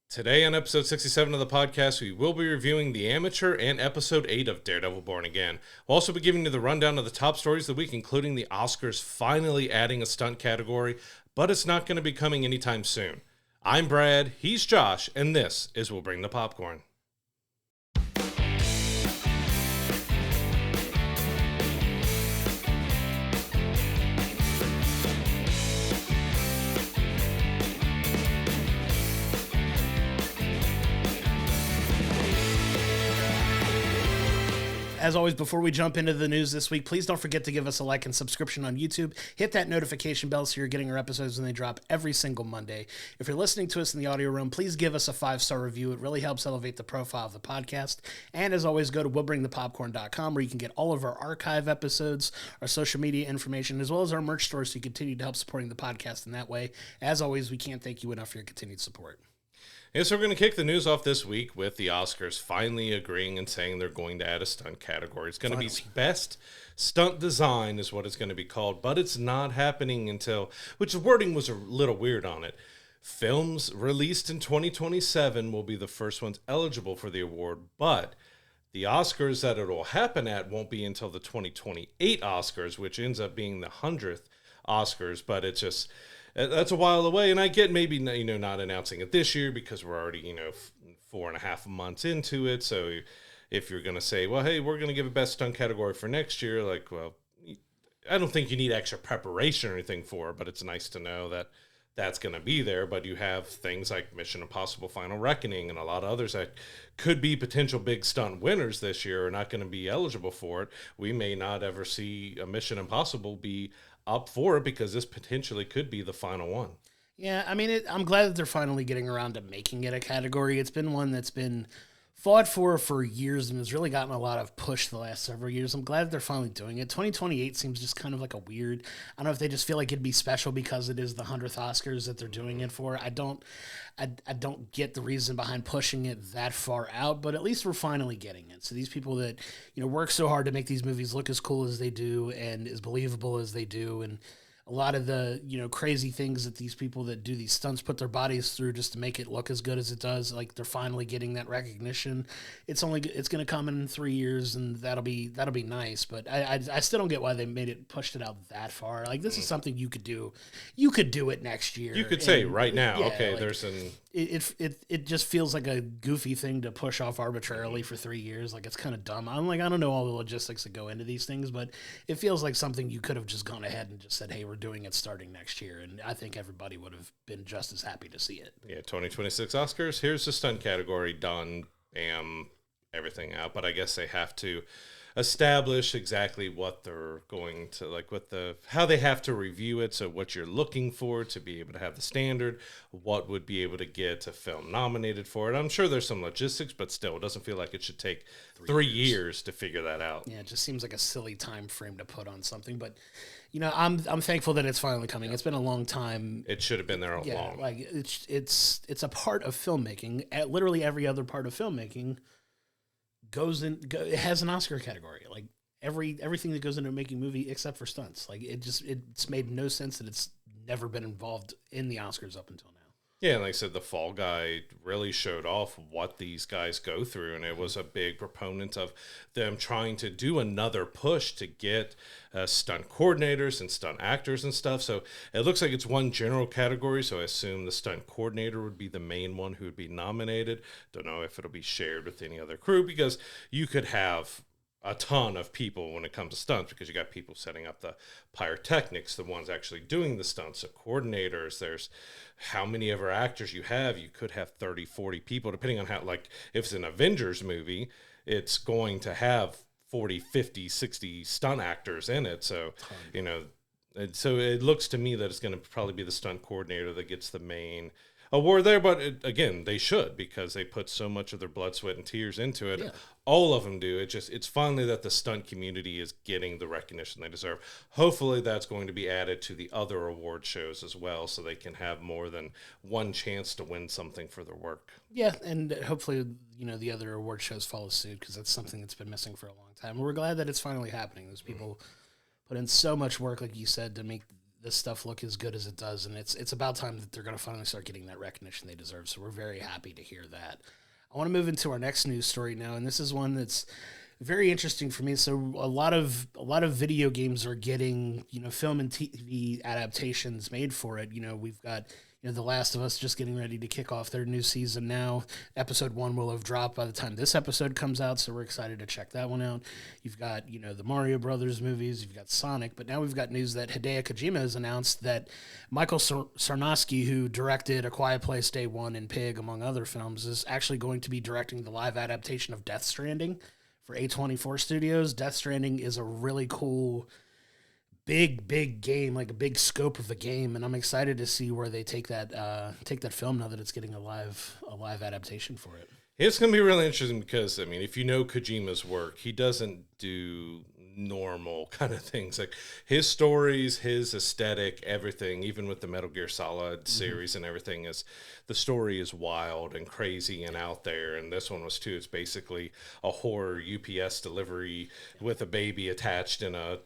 Today on episode 67 of the podcast, we will be reviewing The Amateur and episode 8 of Daredevil Born Again. We'll also be giving you the rundown of the top stories of the week, including the Oscars finally adding a stunt category, but it's not going to be coming anytime soon. I'm Brad, he's Josh, and this is We'll Bring the Popcorn. As always, before we jump into the news this week, please don't forget to give us a like and subscription on YouTube. Hit that notification bell so you're getting our episodes when they drop every single Monday. If you're listening to us in the audio room, please give us a 5-star review. It really helps elevate the profile of the podcast. And as always, go to willbringthepopcorn.com where you can get all of our archive episodes, our social media information, as well as our merch store so you continue to help supporting the podcast in that way. As always, we can't thank you enough for your continued support. And so we're going to kick the news off this week with the Oscars finally agreeing and saying they're going to add a stunt category. It's going to be Best Stunt Design is what it's going to be called, but it's not happening until, which the wording was a little weird on it. Films released in 2027 will be the first ones eligible for the award, but the Oscars that it'll happen at won't be until the 2028 Oscars, which ends up being the 100th Oscars, but it's just... That's a while away, and I get maybe not announcing it this year because we're already 4.5 months into it. So if you're going to say, well, hey, we're going to give a best stunt category for next year, like, well, I don't think you need extra preparation or anything for it, but it's nice to know that that's going to be there. But you have things like Mission Impossible Final Reckoning and a lot of others that could be potential big stunt winners this year are not going to be eligible for it. We may not ever see a Mission Impossible be up for it because this potentially could be the final one. Yeah, I mean, I'm glad that they're finally getting around to making it a category. It's been one that's been fought for years and has really gotten a lot of push the last several years. I'm glad that they're finally doing it. 2028 seems just kind of like a weird, I don't know if they just feel like it'd be special because it is the 100th Oscars that they're doing it for. I don't get the reason behind pushing it that far out, but at least we're finally getting it. So these people that, work so hard to make these movies look as cool as they do and as believable as they do, and a lot of the, crazy things that these people that do these stunts put their bodies through just to make it look as good as it does, like they're finally getting that recognition. It's going to come in 3 years, and that'll be nice. But I still don't get why they pushed it out that far. Like, this is something you could do. You could do it next year. You could say right now, yeah, okay, like, there's an... It just feels like a goofy thing to push off arbitrarily for 3 years. Like, it's kind of dumb. I'm like, I don't know all the logistics that go into these things, but it feels like something you could have just gone ahead and just said, hey, we're doing it starting next year. And I think everybody would have been just as happy to see it. Yeah, 2026 Oscars, here's the stunt category, done, bam, everything out. But I guess they have to establish exactly what they're going to, like, how they have to review it. So what you're looking for to be able to have the standard, what would be able to get a film nominated for it. I'm sure there's some logistics, but still, it doesn't feel like it should take 3 years to figure that out. Yeah, it just seems like a silly time frame to put on something, but I'm thankful that it's finally coming. It's been a long time. It should have been there all along. Like it's a part of filmmaking. Literally every other part of filmmaking it has an Oscar category. Like everything that goes into making a movie except for stunts. Like it's made no sense that it's never been involved in the Oscars up until now. Yeah, and like I said, the Fall Guy really showed off what these guys go through, and it was a big proponent of them trying to do another push to get stunt coordinators and stunt actors and stuff. So it looks like it's one general category, so I assume the stunt coordinator would be the main one who would be nominated. Don't know if it'll be shared with any other crew, because you could have a ton of people when it comes to stunts, because you got people setting up the pyrotechnics, the ones actually doing the stunts, the coordinators. There's how many ever actors you have. You could have 30, 40 people, depending on how, like, if it's an Avengers movie, it's going to have 40, 50, 60 stunt actors in it. So, so it looks to me that it's going to probably be the stunt coordinator that gets the main award there, but again, they should, because they put so much of their blood, sweat, and tears into it. Yeah. All of them do. It's finally that the stunt community is getting the recognition they deserve. Hopefully that's going to be added to the other award shows as well, so they can have more than one chance to win something for their work. Yeah, and hopefully, the other award shows follow suit, because that's something that's been missing for a long time. We're glad that it's finally happening. Those people put in so much work, like you said, to make this stuff look as good as it does, and it's about time that they're going to finally start getting that recognition they deserve. So we're very happy to hear that. I want to move into our next news story now, and this is one that's very interesting for me. So a lot of video games are getting, film and TV adaptations made for it. We've got, The Last of Us just getting ready to kick off their new season now. Episode 1 will have dropped by the time this episode comes out, so we're excited to check that one out. You've got, the Mario Brothers movies, you've got Sonic, but now we've got news that Hideo Kojima has announced that Michael Sarnowski, who directed A Quiet Place, Day One, and Pig, among other films, is actually going to be directing the live adaptation of Death Stranding for A24 Studios. Death Stranding is a really cool, big game, like a big scope of the game, and I'm excited to see where they take that film now that it's getting a live adaptation for it. It's going to be really interesting because, if you know Kojima's work, he doesn't do normal kind of things. Like his stories, his aesthetic, everything, even with the Metal Gear Solid series and everything, the story is wild and crazy and out there. And this one was too. It's basically a horror UPS delivery with a baby attached in a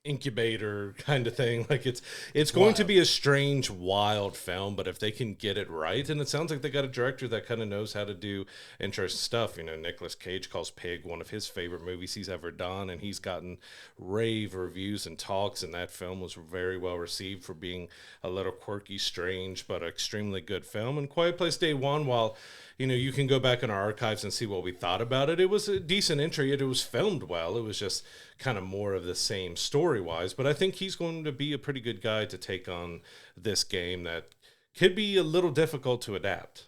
incubator kind of thing. Like it's going to be a strange, wild film, but if they can get it right, and it sounds like they got a director that kind of knows how to do interesting stuff. Nicolas Cage calls Pig one of his favorite movies he's ever done, and he's gotten rave reviews and talks, and that film was very well received for being a little quirky, strange, but extremely good film. And Quiet Place Day One, while you can go back in our archives and see what we thought about it. It was a decent entry. It was filmed well. It was just kind of more of the same story-wise. But I think he's going to be a pretty good guy to take on this game that could be a little difficult to adapt.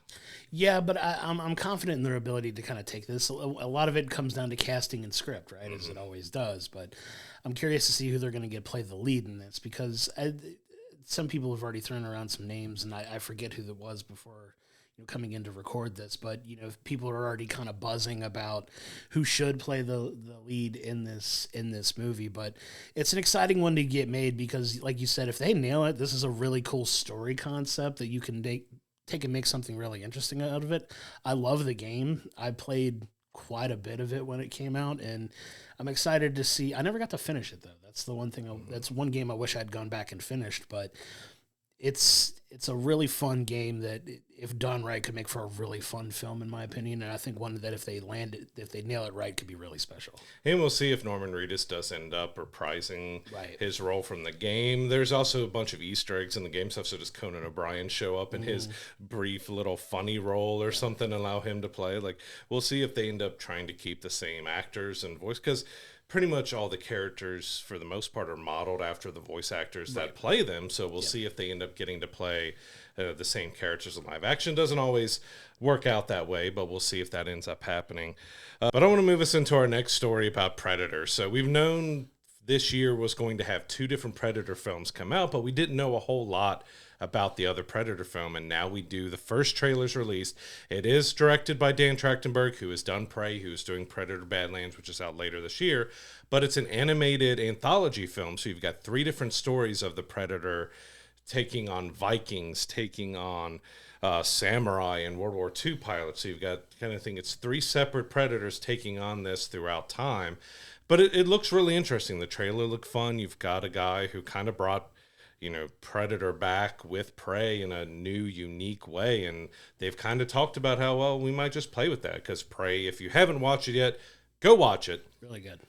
Yeah, but I'm confident in their ability to kind of take this. A lot of it comes down to casting and script, right, as it always does. But I'm curious to see who they're going to get play the lead in this, because some people have already thrown around some names, and I forget who that was before coming in to record this, but people are already kind of buzzing about who should play the lead in this movie. But it's an exciting one to get made because, like you said, if they nail it, this is a really cool story concept that you can take and make something really interesting out of it. I love the game. I played quite a bit of it when it came out, and I'm excited to see. I never got to finish it though. That's the one thing. That's one game I wish I'd gone back and finished, but it's a really fun game that, if done right, could make for a really fun film, in my opinion. And I think one that if they nail it right, could be really special. And we'll see if Norman Reedus does end up reprising his role from the game. There's also a bunch of Easter eggs in the game stuff. So does Conan O'Brien show up in his brief little funny role or something, allow him to play? Like, we'll see if they end up trying to keep the same actors and voice, because pretty much all the characters, for the most part, are modeled after the voice actors that play them. So we'll see if they end up getting to play the same characters in live action. Doesn't always work out that way, but we'll see if that ends up happening. But I want to move us into our next story about Predator. So we've known this year was going to have 2 different Predator films come out, but we didn't know a whole lot about the other Predator film, and now we do. The first trailer's released. It is directed by Dan Trachtenberg, who has done Prey, who's doing Predator Badlands, which is out later this year, but it's an animated anthology film, so you've got 3 different stories of the Predator taking on Vikings, taking on samurai and World War II pilots. So you've got kind of thing. It's 3 separate Predators taking on this throughout time, but it looks really interesting. The trailer looked fun. You've got a guy who kind of brought Predator back with Prey in a new, unique way. And they've kind of talked about how, well, we might just play with that, because Prey, if you haven't watched it yet, go watch it. Really good.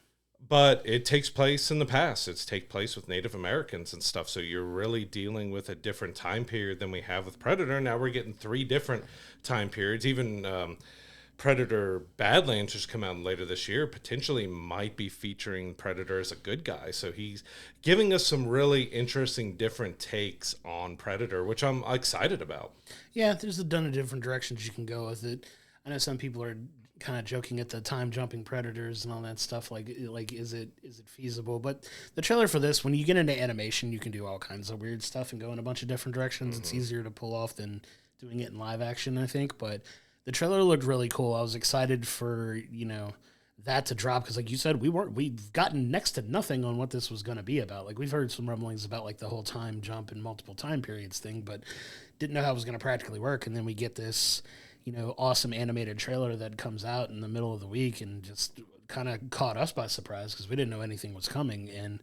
But it takes place in the past. It's take place with Native Americans and stuff. So you're really dealing with a different time period than we have with Predator. Now we're getting 3 different time periods. Even Predator Badlands, just come out later this year, potentially might be featuring Predator as a good guy. So he's giving us some really interesting different takes on Predator, which I'm excited about. Yeah, there's a ton of different directions you can go with it. I know some people are kind of joking at the time jumping Predators and all that stuff. Like is it feasible? But the trailer for this, when you get into animation, you can do all kinds of weird stuff and go in a bunch of different directions. It's easier to pull off than doing it in live action, I think. But the trailer looked really cool. I was excited for, that to drop, because like you said, we've gotten next to nothing on what this was going to be about. Like, we've heard some rumblings about like the whole time jump and multiple time periods thing, but didn't know how it was going to practically work. And then we get this, awesome animated trailer that comes out in the middle of the week and just kind of caught us by surprise, because we didn't know anything was coming. And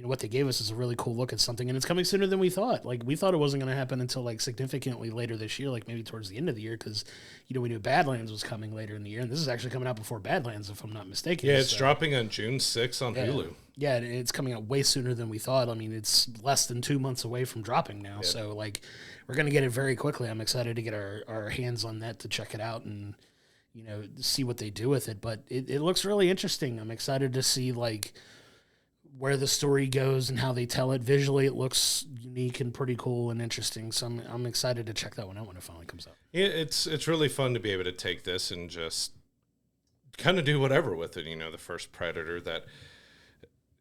what they gave us is a really cool look at something, and it's coming sooner than we thought. Like, we thought it wasn't going to happen until like significantly later this year, like maybe towards the end of the year, because we knew Badlands was coming later in the year, and this is actually coming out before Badlands, if I'm not mistaken. Yeah, it's dropping on June 6th on Hulu. Yeah, it's coming out way sooner than we thought. I mean, it's less than 2 months away from dropping now, so like we're going to get it very quickly. I'm excited to get our hands on that to check it out and see what they do with it. But it looks really interesting. I'm excited to see like where the story goes and how they tell it. Visually, it looks unique and pretty cool and interesting. So I'm excited to check that one out when it finally comes out. Yeah, it's really fun to be able to take this and just kind of do whatever with it. The first Predator that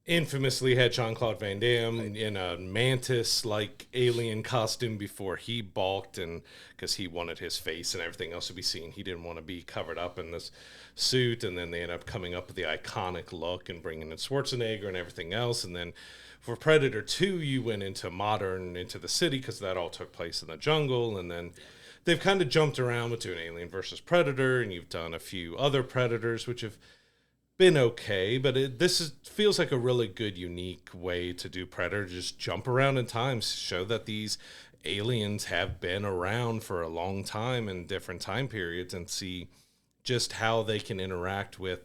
infamously had Jean-Claude Van Damme in a mantis-like alien costume before he balked, and because he wanted his face and everything else to be seen. He didn't want to be covered up in this suit, and then they ended up coming up with the iconic look and bringing in Schwarzenegger and everything else. And then for Predator 2, you went into the city, because that all took place in the jungle, and then they've kind of jumped around with doing Alien versus Predator, and you've done a few other Predators, which have been okay, but feels like a really good, unique way to do Predator. Just jump around in time, show that these aliens have been around for a long time in different time periods, and see just how they can interact with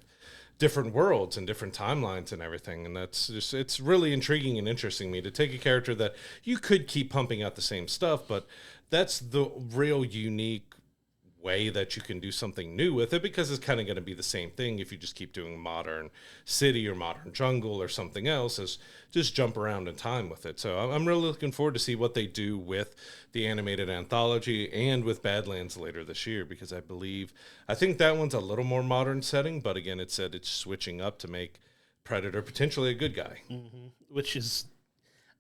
different worlds and different timelines and everything. And it's really intriguing and interesting to me to take a character that you could keep pumping out the same stuff, but that's the real unique way that you can do something new with it, because it's kind of going to be the same thing if you just keep doing modern city or modern jungle or something else, as just jump around in time with it. So I'm really looking forward to see what they do with the animated anthology and with Badlands later this year, because I think that one's a little more modern setting, but again, it said it's switching up to make Predator potentially a good guy. Mm-hmm. Which is,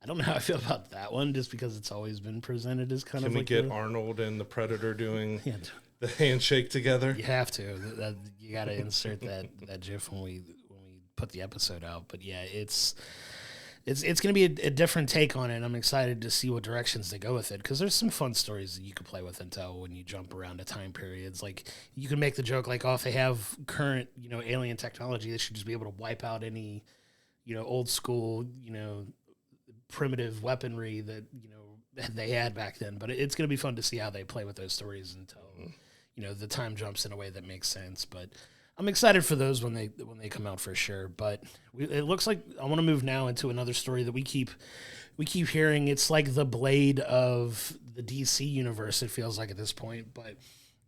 I don't know how I feel about that one, just because it's always been presented as kind Can of we like get Arnold and the Predator doing yeah, the handshake together? you have to. You got to insert that GIF when we put the episode out. But yeah, it's going to be a different take on it. I'm excited to see what directions they go with it, because there's some fun stories that you could play with and tell when you jump around to time periods. Like, you can make the joke like, oh, if they have current alien technology, they should just be able to wipe out any old school primitive weaponry that they had back then. But it's going to be fun to see how they play with those stories until the time jumps in a way that makes sense. But I'm excited for those when they come out for sure. But it looks like I want to move now into another story that we keep hearing. It's like the Blade of the DC universe, it feels like at this point. But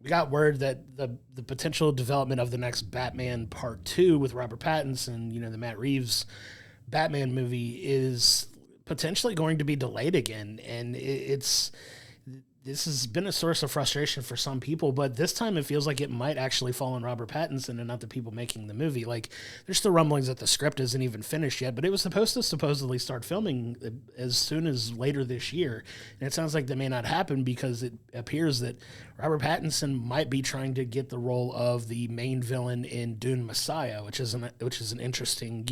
we got word that the potential development of the next Batman Part 2 with Robert Pattinson, the Matt Reeves Batman movie, is potentially going to be delayed again. And this has been a source of frustration for some people, but this time it feels like it might actually fall on Robert Pattinson and not the people making the movie. Like, there's still rumblings that the script isn't even finished yet, but it was supposed to supposedly start filming as soon as later this year. And it sounds like that may not happen, because it appears that Robert Pattinson might be trying to get the role of the main villain in Dune Messiah, which is an interesting,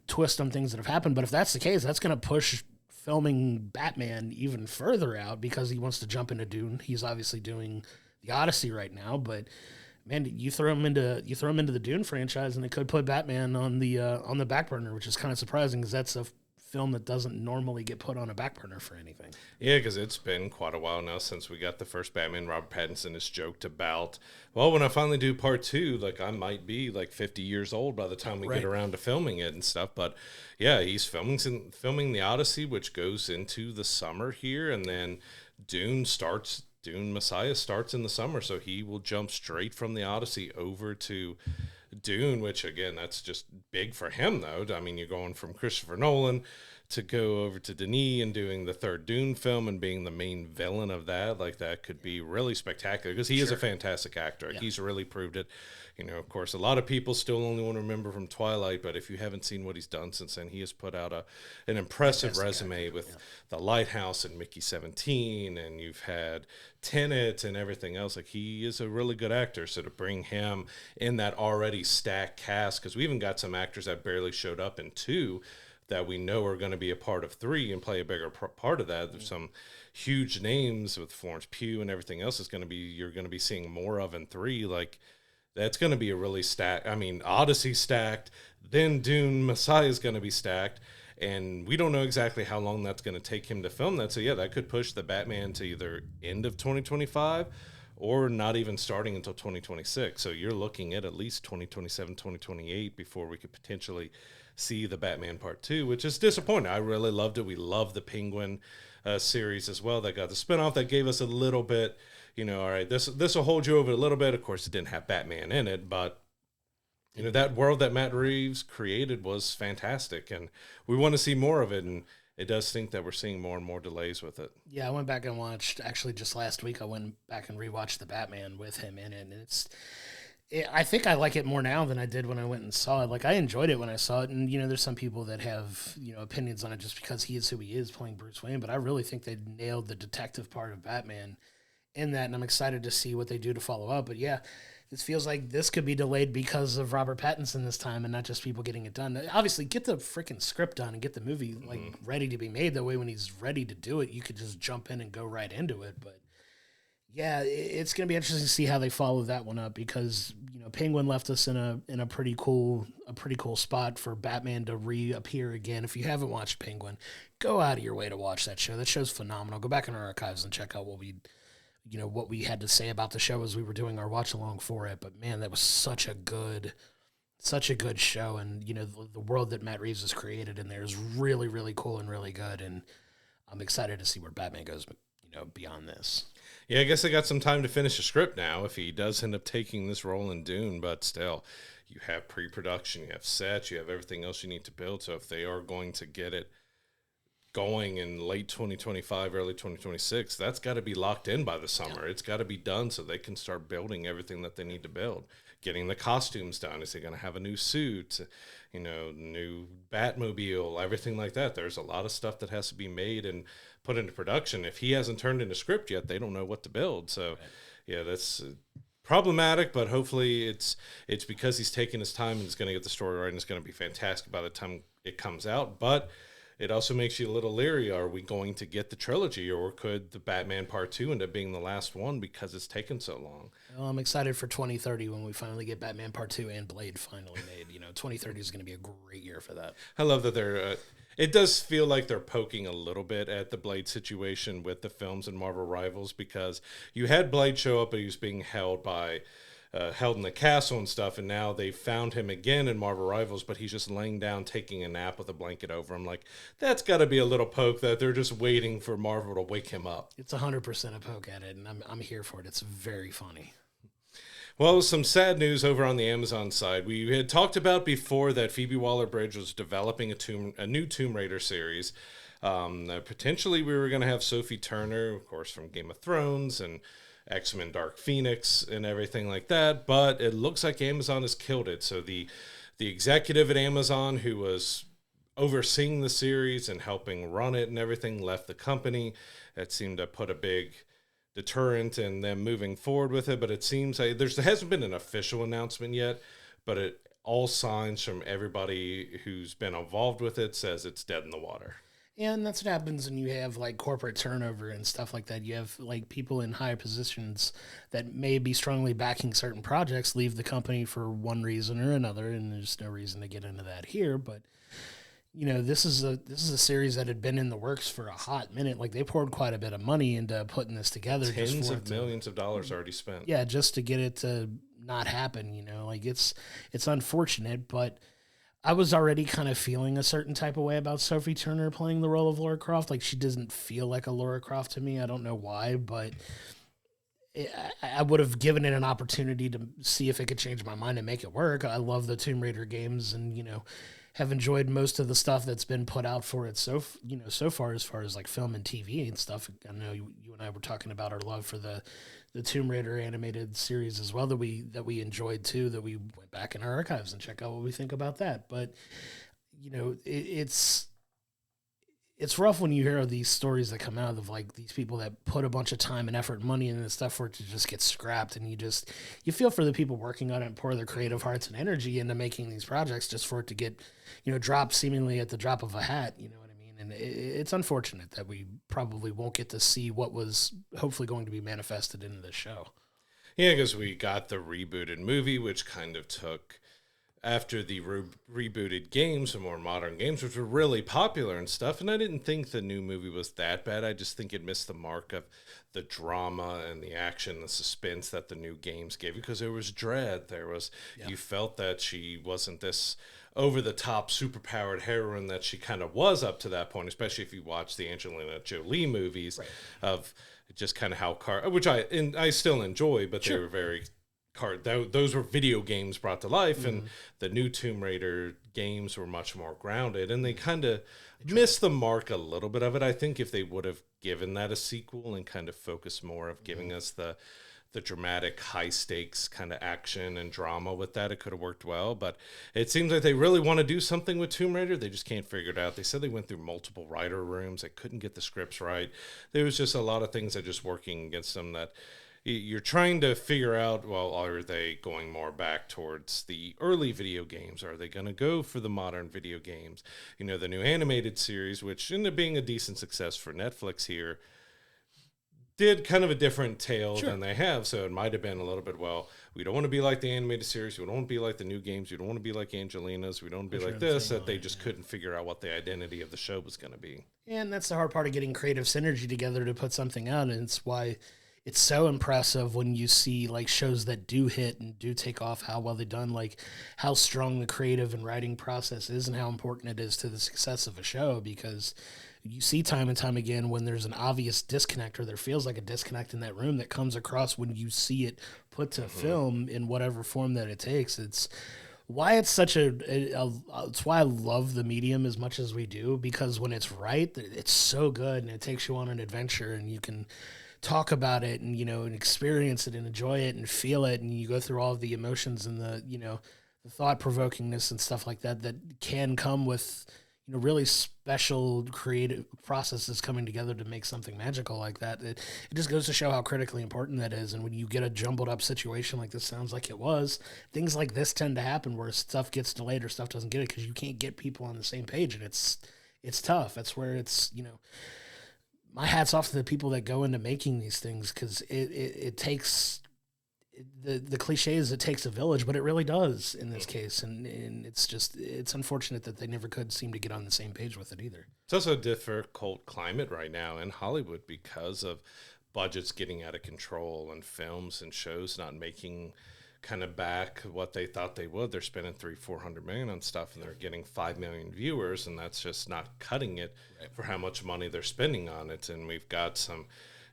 twist on things that have happened. But if that's the case, that's going to push filming Batman even further out, because he wants to jump into Dune. He's obviously doing the Odyssey right now, but man, you throw him into the Dune franchise, and it could put Batman on the back burner, which is kind of surprising, because that's a film that doesn't normally get put on a back burner for anything. Yeah, because it's been quite a while now since we got the first Batman. Robert Pattinson has joked about, well, when I finally do Part 2, like, I might be like 50 years old by the time we get around to filming it and stuff. But yeah, he's filming the Odyssey, which goes into the summer here, and then Dune Messiah starts in the summer, so he will jump straight from the Odyssey over to Dune, which again, that's just big for him though. I mean, you're going from Christopher Nolan to go over to Denis and doing the third Dune film and being the main villain of that. Like, that could be really spectacular, because he is a fantastic actor. Yeah. He's really proved it. Of course, a lot of people still only want to remember from Twilight, but if you haven't seen what he's done since then, he has put out an impressive resume with The Lighthouse and Mickey 17, and you've had Tenet and everything else. Like, he is a really good actor, so to bring him in that already stacked cast, because we even got some actors that barely showed up in 2 that we know are going to be a part of 3 and play a bigger part of that. There's some huge names with Florence Pugh and everything else you're going to be seeing more of in 3. Like, that's going to be a really Odyssey stacked, then Dune Messiah is going to be stacked, And we don't know exactly how long that's going to take him to film that. So yeah, that could push the Batman to either end of 2025 or not even starting until 2026. So you're looking at least 2027, 2028 before we could potentially see the Batman Part 2, which is disappointing. I really loved it. We love the Penguin series as well. That got the spinoff that gave us a little bit, all right, this will hold you over a little bit. Of course, it didn't have Batman in it, but that world that Matt Reeves created was fantastic, and we want to see more of it. And it does think that we're seeing more and more delays with it. Yeah, I went back and watched, actually just last week, I went back and rewatched the Batman with him in it. And I think I like it more now than I did when I went and saw it. Like, I enjoyed it when I saw it. And, there's some people that have, opinions on it just because he is who he is playing Bruce Wayne. But I really think they nailed the detective part of Batman in that. And I'm excited to see what they do to follow up. But yeah, this feels like this could be delayed because of Robert Pattinson this time and not just people getting it done. Obviously, get the freaking script done and get the movie ready to be made. That way, when he's ready to do it, you could just jump in and go right into it. But yeah, it's going to be interesting to see how they follow that one up because Penguin left us in a pretty cool spot for Batman to reappear again. If you haven't watched Penguin, go out of your way to watch that show. That show's phenomenal. Go back in our archives and check out what we had to say about the show as we were doing our watch along for it. But man, that was such a good show. And, the world that Matt Reeves has created in there is really, really cool and really good. And I'm excited to see where Batman goes, beyond this. Yeah, I guess they got some time to finish the script now if he does end up taking this role in Dune, but still, you have pre-production, you have sets, you have everything else you need to build. So if they are going to get it going in late 2025, early 2026, that's got to be locked in by the summer. It's got to be done so they can start building everything that they need to build. Getting the costumes done. Is he going to have a new suit, new Batmobile, everything like that? There's a lot of stuff that has to be made and put into production. If he hasn't turned in a script yet, they don't know what to build. So, yeah, that's problematic, but hopefully it's because he's taking his time and he's going to get the story right and it's going to be fantastic by the time it comes out. But it also makes you a little leery. Are we going to get the trilogy, or could the Batman Part 2 end up being the last one because it's taken so long? Well, I'm excited for 2030 when we finally get Batman Part 2 and Blade finally made. 2030 is going to be a great year for that. I love that they're... it does feel like they're poking a little bit at the Blade situation with the films and Marvel Rivals, because you had Blade show up, but he was being held in the castle and stuff, and now they found him again in Marvel Rivals, but he's just laying down taking a nap with a blanket over him. Like, that's got to be a little poke that they're just waiting for Marvel to wake him up. It's 100% a poke at it, and I'm here for it. It's very funny. Well, some sad news over on the Amazon side. We had talked about before that Phoebe Waller-Bridge was developing a new Tomb Raider series. Potentially we were going to have Sophie Turner, of course, from Game of Thrones and X-Men Dark Phoenix and everything like that, but it looks like Amazon has killed it. So the executive at Amazon who was overseeing the series and helping run it and everything left the company. That seemed to put a big deterrent in them moving forward with it, but it seems like there hasn't been an official announcement yet, but all signs from everybody who's been involved with it says it's dead in the water. And that's what happens when you have like corporate turnover and stuff like that. You have like people in high positions that may be strongly backing certain projects leave the company for one reason or another, and there's no reason to get into that here. But this is a series that had been in the works for a hot minute. Like, they poured quite a bit of money into putting this together. Tens of millions of dollars already spent. Yeah, just to get it to not happen. Like it's unfortunate, but I was already kind of feeling a certain type of way about Sophie Turner playing the role of Lara Croft. Like, she doesn't feel like a Lara Croft to me. I don't know why, but I would have given it an opportunity to see if it could change my mind and make it work. I love the Tomb Raider games and, have enjoyed most of the stuff that's been put out for it so far as like film and TV and stuff. I know you and I were talking about our love for the Tomb Raider animated series as well that we enjoyed too, that we went back in our archives and check out what we think about that. But it's rough when you hear these stories that come out of like these people that put a bunch of time and effort and money into this stuff for it to just get scrapped, and you feel for the people working on it and pour their creative hearts and energy into making these projects just for it to get dropped seemingly at the drop of a hat. You know what I mean? And it's unfortunate that we probably won't get to see what was hopefully going to be manifested into this show. Yeah, because we got the rebooted movie, which kind of took after the rebooted games, the more modern games, which were really popular and stuff. And I didn't think the new movie was that bad. I just think it missed the mark of the drama and the action, the suspense that the new games gave you, because there was dread. There was, you felt that she wasn't this over the top superpowered heroine that she kind of was up to that point, especially if you watch the Angelina Jolie movies of just kind of how which I still enjoy, but they were very those were video games brought to life, and the new Tomb Raider games were much more grounded, and they kind of missed the mark a little bit of it. I think if they would have given that a sequel and kind of focused more of giving us the dramatic high stakes kind of action and drama with that, it could have worked well. But it seems like they really want to do something with Tomb Raider. They just can't figure it out. They said they went through multiple writer rooms. They couldn't get the scripts right. There was just a lot of things that just working against them, that you're trying to figure out, well, are they going more back towards the early video games? Are they going to go for the modern video games? You know, the new animated series, which ended up being a decent success for Netflix here, did kind of a different tale than they have. So it might have been a little bit, well, we don't want to be like the animated series. We don't want to be like the new games. We don't want to be like Angelina's. We don't want to be like this, that they just couldn't figure out what the identity of the show was going to be. And that's the hard part of getting creative synergy together to put something out. And it's why it's so impressive when you see like shows that do hit and do take off, how well they've done, like how strong the creative and writing process is and how important it is to the success of a show, because you see time and time again when there's an obvious disconnect, or there feels like a disconnect in that room, that comes across when you see it put to film in whatever form that it takes. It's why it's such it's why I love the medium as much as we do, because when it's right, it's so good and it takes you on an adventure, and you can talk about it and, you know, and experience it and enjoy it and feel it. And you go through all of the emotions and the, you know, the thought provokingness and stuff like that, that can come with, you know, really special creative processes coming together to make something magical like that. It just goes to show how critically important that is. And when you get a jumbled up situation like this sounds like it was, things like this tend to happen where stuff gets delayed or stuff doesn't get it because you can't get people on the same page. And it's tough. That's where it's, you know, my hat's off to the people that go into making these things, because it takes the cliche is it takes a village, but it really does in this case. And it's unfortunate that they never could seem to get on the same page with it either. It's also a difficult climate right now in Hollywood because of budgets getting out of control and films and shows not making kind of back what they thought they would. They're spending $300-400 million on stuff and they're getting 5 million viewers, and that's just not cutting it for how much money they're spending on it. And we've got some,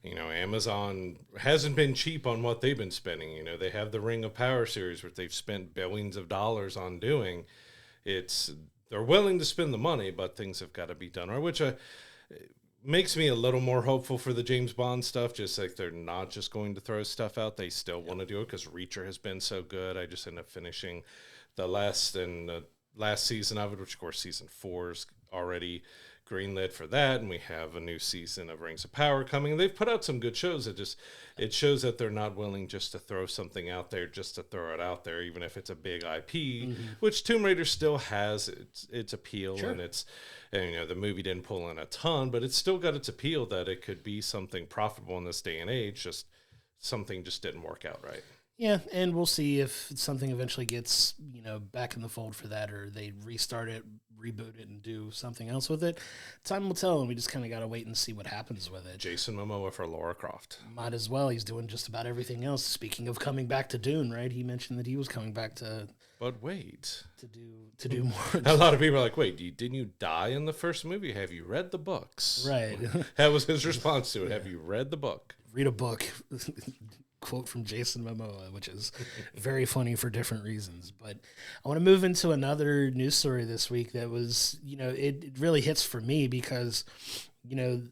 you know, Amazon hasn't been cheap on what they've been spending. You know, they have the Ring of Power series, which they've spent billions of dollars on doing. They're willing to spend the money, but things have got to be done, or which makes me a little more hopeful for the James Bond stuff. Just like they're not just going to throw stuff out. They still want to do it, because Reacher has been so good. I just ended up finishing the last season of it, which of course season 4 is already greenlit for that, and we have a new season of Rings of Power coming. And they've put out some good shows. It shows that they're not willing just to throw something out there just to throw it out there, even if it's a big IP, which Tomb Raider still has its appeal, and you know, the movie didn't pull in a ton, but it's still got its appeal that it could be something profitable in this day and age. Just something just didn't work out right. Yeah, and we'll see if something eventually gets, you know, back in the fold for that, or they restart it, reboot it, and do something else with it. Time will tell, and we just kind of got to wait and see what happens with it. Jason Momoa for Lara Croft. Might as well. He's doing just about everything else. Speaking of coming back to Dune, right? He mentioned that he was coming back to... But wait. To do more. A lot of people are like, wait, didn't you die in the first movie? Have you read the books? Right. That was his response to it. Have you read the book? Read a book. Quote from Jason Momoa, which is very funny for different reasons. But I want to move into another news story this week that was, you know, it really hits for me because, you know,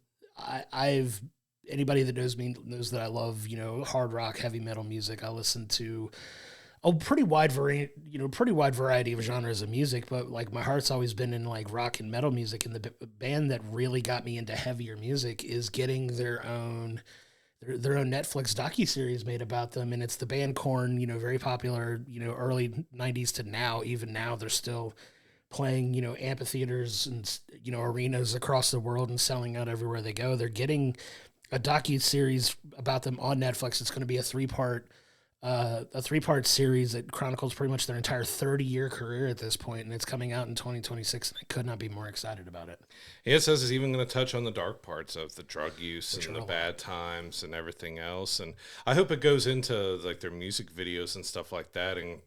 I've anybody that knows me knows that I love, you know, hard rock, heavy metal music. I listen to a pretty wide variety of genres of music, but like my heart's always been in like rock and metal music. And the band that really got me into heavier music is getting their own Netflix docuseries made about them. And it's the band Korn, you know, very popular, you know, early 90s to now. Even now they're still playing, you know, amphitheaters and, you know, arenas across the world and selling out everywhere they go. They're getting a docuseries about them on Netflix. It's going to be a 3-part a 3-part series that chronicles pretty much their entire 30-year career at this point, and it's coming out in 2026, and I could not be more excited about it. It says it's even going to touch on the dark parts of the drug use and the bad times and everything else. And I hope it goes into like their music videos and stuff like that, and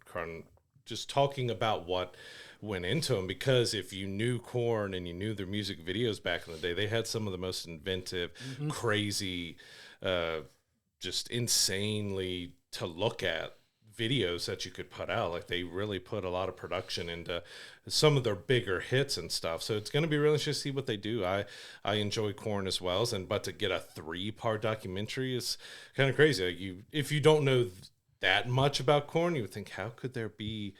just talking about what went into them, because if you knew Korn and you knew their music videos back in the day, they had some of the most inventive, crazy, just insanely to look at videos that you could put out. Like they really put a lot of production into some of their bigger hits and stuff. So it's going to be really interesting to see what they do. I enjoy Korn as well, but to get a 3-part documentary is kind of crazy. Like if you don't know that much about Korn, you would think, how could there be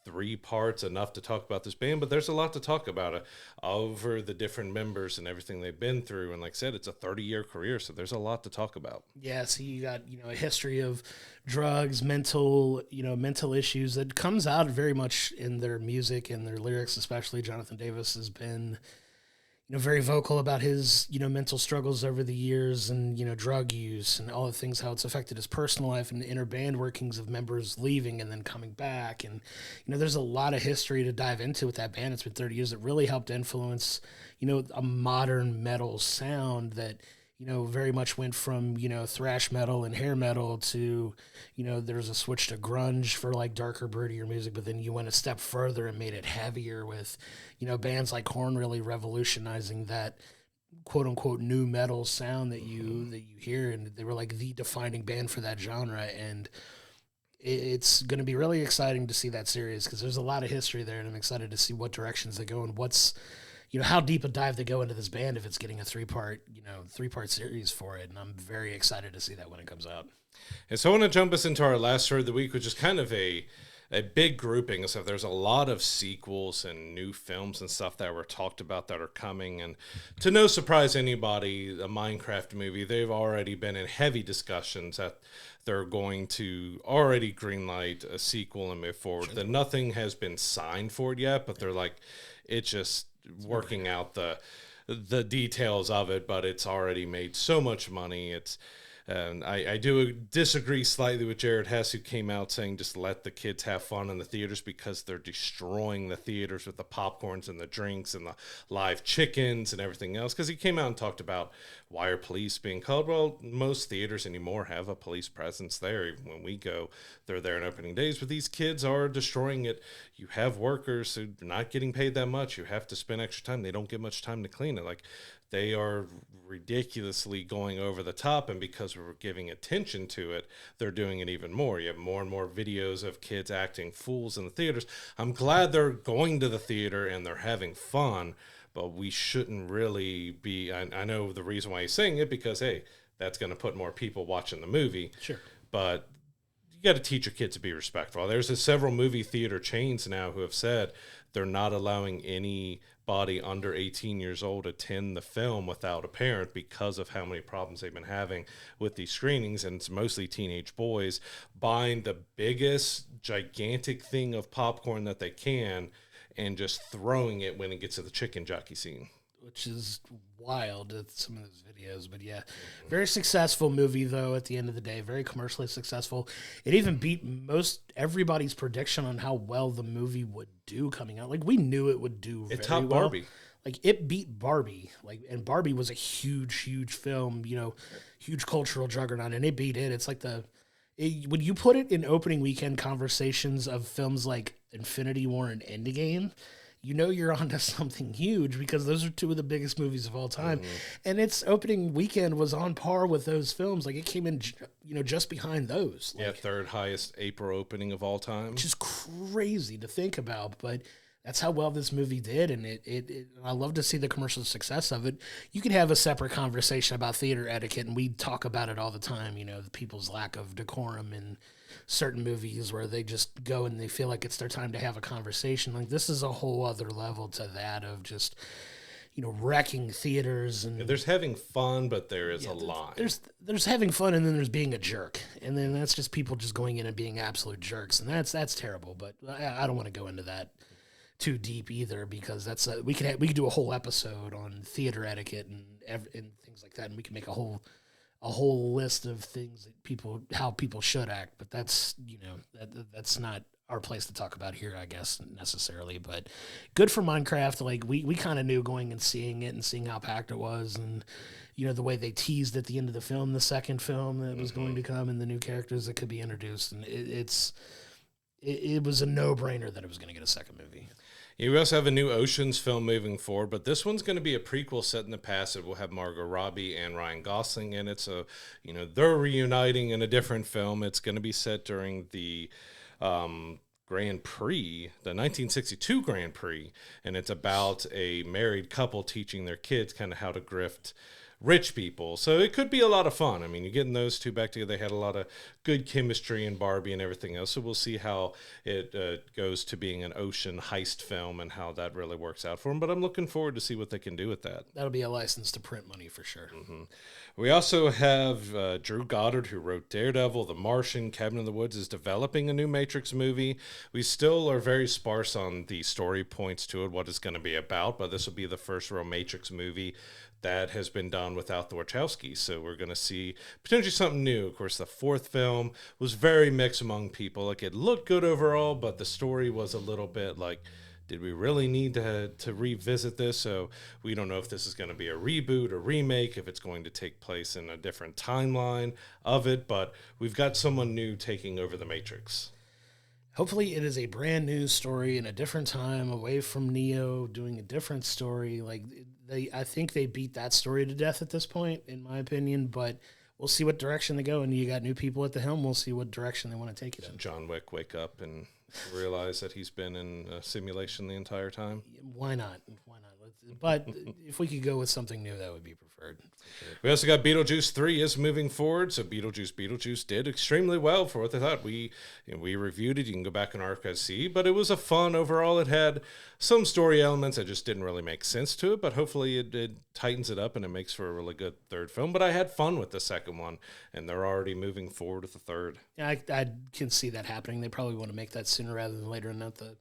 3 parts enough to talk about this band? But there's a lot to talk about over the different members and everything they've been through. And like I said, it's a 30-year career, so there's a lot to talk about. Yeah, so you got, a history of drugs, mental issues that comes out very much in their music and their lyrics. Especially Jonathan Davis has been very vocal about his, mental struggles over the years, and, drug use and all the things, how it's affected his personal life and the inner band workings of members leaving and then coming back. And, there's a lot of history to dive into with that band. It's been 30 years. It really helped influence, a modern metal sound that, very much went from, thrash metal and hair metal to, there's a switch to grunge for like darker, broodier music, but then you went a step further and made it heavier with, bands like Korn really revolutionizing that quote unquote new metal sound that you hear. And they were like the defining band for that genre. And it's going to be really exciting to see that series, because there's a lot of history there, and I'm excited to see what directions they go and what's, how deep a dive they go into this band if it's getting a 3-part series for it. And I'm very excited to see that when it comes out. And so I want to jump us into our last story of the week, which is kind of a big grouping. So there's a lot of sequels and new films and stuff that were talked about that are coming. And to no surprise anybody, a Minecraft movie, they've already been in heavy discussions that they're going to already greenlight a sequel and move forward. That nothing has been signed for it yet, but they're like, it's just working out the details of it, but it's already made so much money. And I do disagree slightly with Jared Hess, who came out saying just let the kids have fun in the theaters, because they're destroying the theaters with the popcorns and the drinks and the live chickens and everything else. Because he came out and talked about why are police being called? Well, most theaters anymore have a police presence there. When we go, they're there on opening days, but these kids are destroying it. You have workers who are not getting paid that much. You have to spend extra time. They don't get much time to clean it. Like, they are ridiculously going over the top, and because we're giving attention to it, they're doing it even more. You have more and more videos of kids acting fools in the theaters. I'm glad they're going to the theater and they're having fun, but we shouldn't really be. I know the reason why he's saying it, because, hey, that's going to put more people watching the movie. Sure. But you got to teach your kids to be respectful. There's several movie theater chains now who have said they're not allowing anybody under 18 years old attend the film without a parent, because of how many problems they've been having with these screenings. And it's mostly teenage boys buying the biggest, gigantic thing of popcorn that they can and just throwing it when it gets to the chicken jockey scene. Which is wild at some of those videos. But yeah, very successful movie, though, at the end of the day. Very commercially successful. It even beat most everybody's prediction on how well the movie would do coming out. Like, we knew it would do very well. It topped Barbie. Like, it beat Barbie. And Barbie was a huge, huge film, huge cultural juggernaut, and it beat it. It's like when you put it in opening weekend conversations of films like Infinity War and Endgame, you're onto something huge, because those are two of the biggest movies of all time. Mm-hmm. And its opening weekend was on par with those films. Like, it came in, just behind those. Like, third highest April opening of all time. Which is crazy to think about, but that's how well this movie did. And I love to see the commercial success of it. You could have a separate conversation about theater etiquette, and we talk about it all the time, the people's lack of decorum in certain movies where they just go and they feel like it's their time to have a conversation. Like, this is a whole other level to that of just, wrecking theaters. And there's having fun, but there is a line. There's having fun, and then there's being a jerk. And then that's just people just going in and being absolute jerks. And that's terrible, but I don't want to go into that too deep either, because that's we could do a whole episode on theater etiquette and things like that, and we can make a whole a whole list of things that how people should act, but that's, that's not our place to talk about here, I guess, necessarily. But good for Minecraft. Like we kind of knew going and seeing it and seeing how packed it was, and the way they teased at the end of the film, the second film that was going to come, and the new characters that could be introduced, and it was a no-brainer that it was going to get a second movie. Yeah, we also have a new Oceans film moving forward, but this one's going to be a prequel set in the past. It will have Margot Robbie and Ryan Gosling in it, so they're reuniting in a different film. It's going to be set during the Grand Prix, the 1962 Grand Prix, and it's about a married couple teaching their kids kind of how to grift rich people. So it could be a lot of fun. I mean, you're getting those two back together. They had a lot of good chemistry in Barbie and everything else. So we'll see how it goes to being an ocean heist film and how that really works out for them. But I'm looking forward to see what they can do with that. That'll be a license to print money for sure. We also have Drew Goddard, who wrote Daredevil, The Martian, Cabin in the Woods, is developing a new Matrix movie. We still are very sparse on the story points to it, what it's going to be about, but this will be the first real Matrix movie that has been done without the Wachowskis. So we're going to see potentially something new. Of course, the fourth film was very mixed among people. Like, it looked good overall, but the story was a little bit like, did we really need to revisit this? So we don't know if this is going to be a reboot or remake, if it's going to take place in a different timeline of it. But we've got someone new taking over the Matrix. Hopefully it is a brand new story in a different time, away from Neo, doing a different story. Like, I think they beat that story to death at this point, in my opinion, but we'll see what direction they go. And you got new people at the helm. We'll see what direction they want to take it in. John Wick wake up and realize that he's been in a simulation the entire time. Why not? But if we could go with something new, that would be preferred. Sure. We also got Beetlejuice 3 is moving forward. So Beetlejuice did extremely well for what they thought. We reviewed it. You can go back and archive see, but it was a fun overall. It had some story elements that just didn't really make sense to it, but hopefully it tightens it up and it makes for a really good third film. But I had fun with the second one, and they're already moving forward with the third. Yeah, I can see that happening. They probably want to make that sooner rather than later, and not the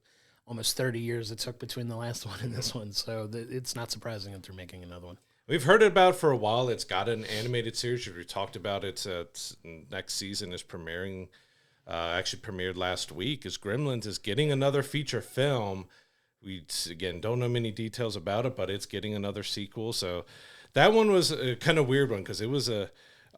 almost 30 years it took between the last one and this one. So it's not surprising that they're making another one. We've heard it about for a while. It's got an animated series. We talked about its next season is premiering. Actually premiered last week. Is Gremlins is getting another feature film. We again don't know many details about it, but it's getting another sequel. So that one was a kind of weird one because it was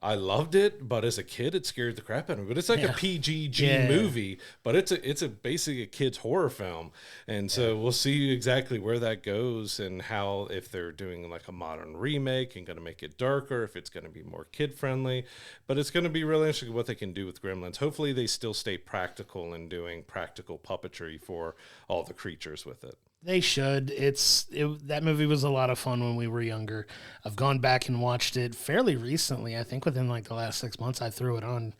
I loved it, but as a kid, it scared the crap out of me. But it's like a PG movie, but it's basically a kid's horror film, and so we'll see exactly where that goes and how, if they're doing like a modern remake and going to make it darker, if it's going to be more kid friendly. But it's going to be really interesting what they can do with Gremlins. Hopefully, they still stay practical in doing practical puppetry for all the creatures with it. They should. That movie was a lot of fun when we were younger. I've gone back and watched it fairly recently. I think within like the last 6 months, I threw it on.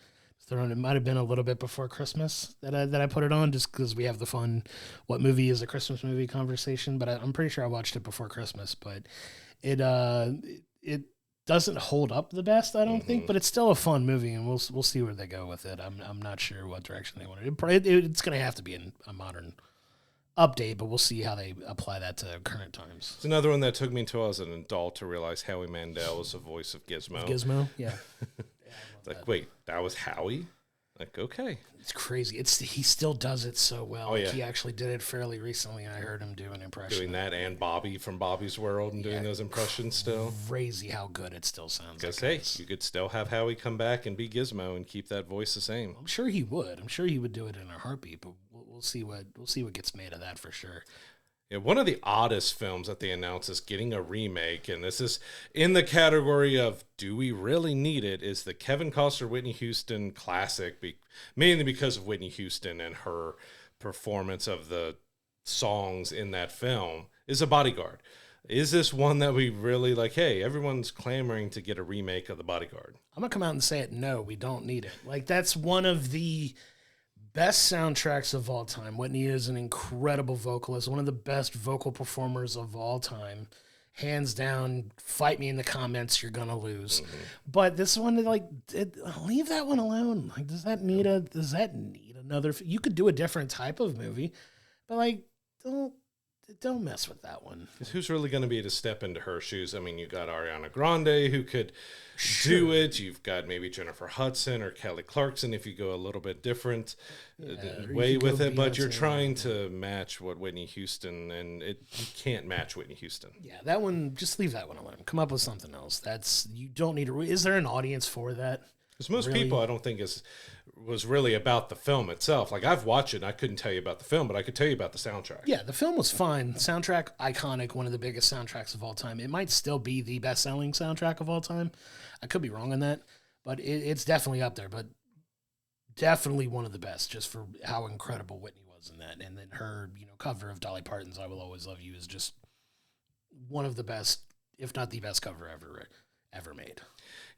It might have been a little bit before Christmas that I put it on, just because we have the fun what movie is a Christmas movie conversation. But I'm pretty sure I watched it before Christmas. But it doesn't hold up the best, I don't think, but it's still a fun movie, and we'll see where they go with it. I'm not sure what direction they want it. It's going to have to be in a modern update, but we'll see how they apply that to current times. It's another one that took me until I was an adult to realize Howie Mandel was the voice of Gizmo. Gizmo, yeah. It's like, wait, that was Howie? Like, okay. It's crazy. He still does it so well. Oh, yeah. Like, he actually did it fairly recently, and I heard him do an impression. Doing that and Bobby from Bobby's World and doing those impressions still. Crazy how good it still sounds. Because, hey, you could still have Howie come back and be Gizmo and keep that voice the same. I'm sure he would. I'm sure he would do it in a heartbeat, but we'll see what gets made of that for sure. Yeah, one of the oddest films that they announced is getting a remake, and this is in the category of do we really need it, is the Kevin Costner Whitney Houston classic, mainly because of Whitney Houston and her performance of the songs in that film, is a Bodyguard. Is this one that we really like, hey, everyone's clamoring to get a remake of The Bodyguard? I'm going to come out and say it, no, we don't need it. Like, that's one of the best soundtracks of all time. Whitney is an incredible vocalist, one of the best vocal performers of all time. Hands down, fight me in the comments, you're gonna lose. But this one, leave that one alone. Like, does that need another? You could do a different type of movie, but like, don't. don't mess with that one. Who's really going to be able to step into her shoes? I mean, you got Ariana Grande who could do it. You've got maybe Jennifer Hudson or Kelly Clarkson if you go a little bit different way with it. But you're trying to match what Whitney Houston, and you can't match Whitney Houston. Yeah, that one, just leave that one alone. Come up with something else. You don't need to. Is there an audience for that? Because most people, I don't think, was really about the film itself. Like, I've watched it, and I couldn't tell you about the film, but I could tell you about the soundtrack. Yeah, the film was fine. Soundtrack, iconic, one of the biggest soundtracks of all time. It might still be the best-selling soundtrack of all time. I could be wrong on that, but it's definitely up there. But definitely one of the best, just for how incredible Whitney was in that. And then her, cover of Dolly Parton's "I Will Always Love You" is just one of the best, if not the best cover ever made.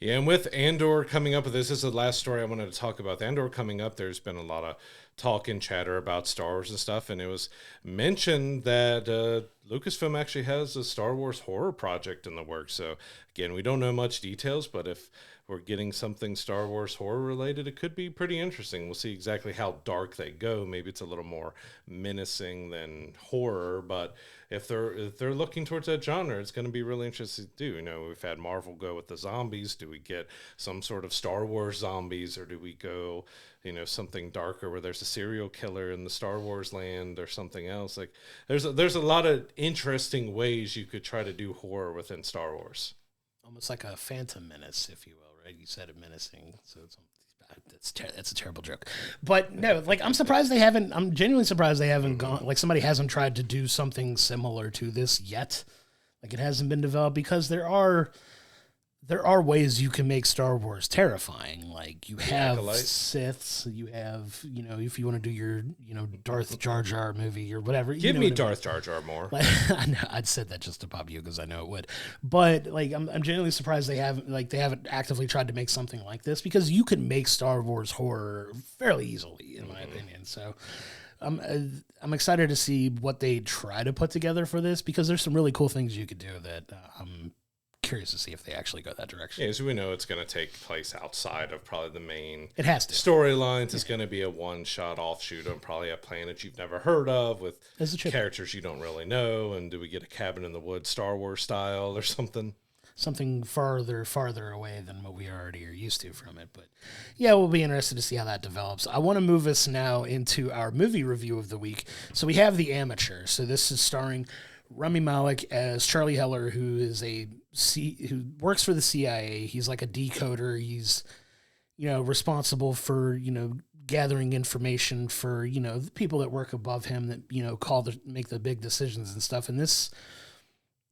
Yeah, and with Andor coming up, this is the last story I wanted to talk about. The Andor coming up, there's been a lot of talk and chatter about Star Wars and stuff, and it was mentioned that Lucasfilm actually has a Star Wars horror project in the works. So, again, we don't know much details, but if we're getting something Star Wars horror related, it could be pretty interesting. We'll see exactly how dark they go. Maybe it's a little more menacing than horror, but if they're looking towards that genre, it's going to be really interesting to do. We've had Marvel go with the zombies. Do we get some sort of Star Wars zombies, or do we go, something darker where there's a serial killer in the Star Wars land or something else? Like, there's a lot of interesting ways you could try to do horror within Star Wars. Almost like a Phantom Menace, if you will, right? You said it menacing, so that's a terrible joke. But no, like, I'm genuinely surprised they haven't gone, like, somebody hasn't tried to do something similar to this yet. Like, it hasn't been developed, because there are ways you can make Star Wars terrifying. Like, you have Siths, you have, if you want to do your, Darth Jar Jar movie or whatever. Give me Darth Jar Jar more. Like, I know, I'd said that just to pop you, because I know it would. But, like, I'm genuinely surprised they haven't actively tried to make something like this, because you can make Star Wars horror fairly easily, in my opinion. So I'm excited to see what they try to put together for this, because there's some really cool things you could do that I'm curious to see if they actually go that direction. Yeah, so we know it's going to take place outside of probably the main it has to storylines. It's going to be a one-shot offshoot on probably a planet you've never heard of with characters you don't really know. And do we get a cabin in the woods Star Wars style or something? Something farther away than what we already are used to from it. But yeah, we'll be interested to see how that develops. I want to move us now into our movie review of the week. So we have The Amateur. So this is starring Rami Malek as Charlie Heller, who is who works for the CIA. He's like a decoder. He's, responsible for, gathering information for, the people that work above him that, make the big decisions and stuff. And this,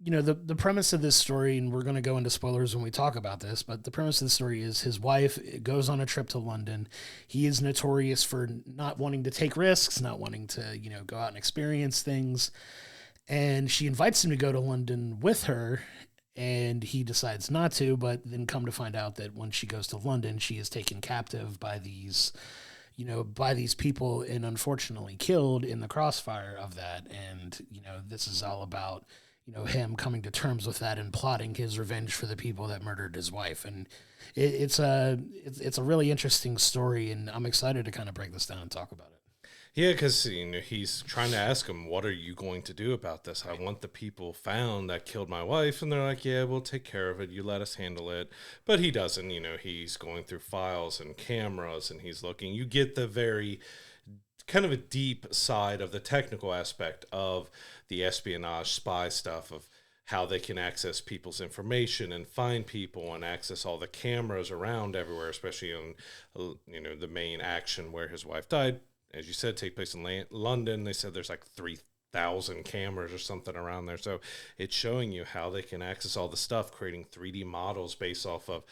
the premise of this story, and we're going to go into spoilers when we talk about this, but the premise of the story is his wife goes on a trip to London. He is notorious for not wanting to take risks, not wanting to, go out and experience things. And she invites him to go to London with her, and he decides not to, but then come to find out that when she goes to London, she is taken captive by these people and unfortunately killed in the crossfire of that. And, this is all about, him coming to terms with that and plotting his revenge for the people that murdered his wife. And it's a really interesting story, and I'm excited to kind of break this down and talk about it. Yeah, because he's trying to ask him, what are you going to do about this? I want the people found that killed my wife. And they're like, yeah, we'll take care of it. You let us handle it. But he doesn't. He's going through files and cameras, and he's looking. You get the very kind of a deep side of the technical aspect of the espionage spy stuff, of how they can access people's information and find people and access all the cameras around everywhere, especially on, the main action where his wife died. As you said, take place in London. They said there's like 3,000 cameras or something around there. So it's showing you how they can access all the stuff, creating 3D models based off of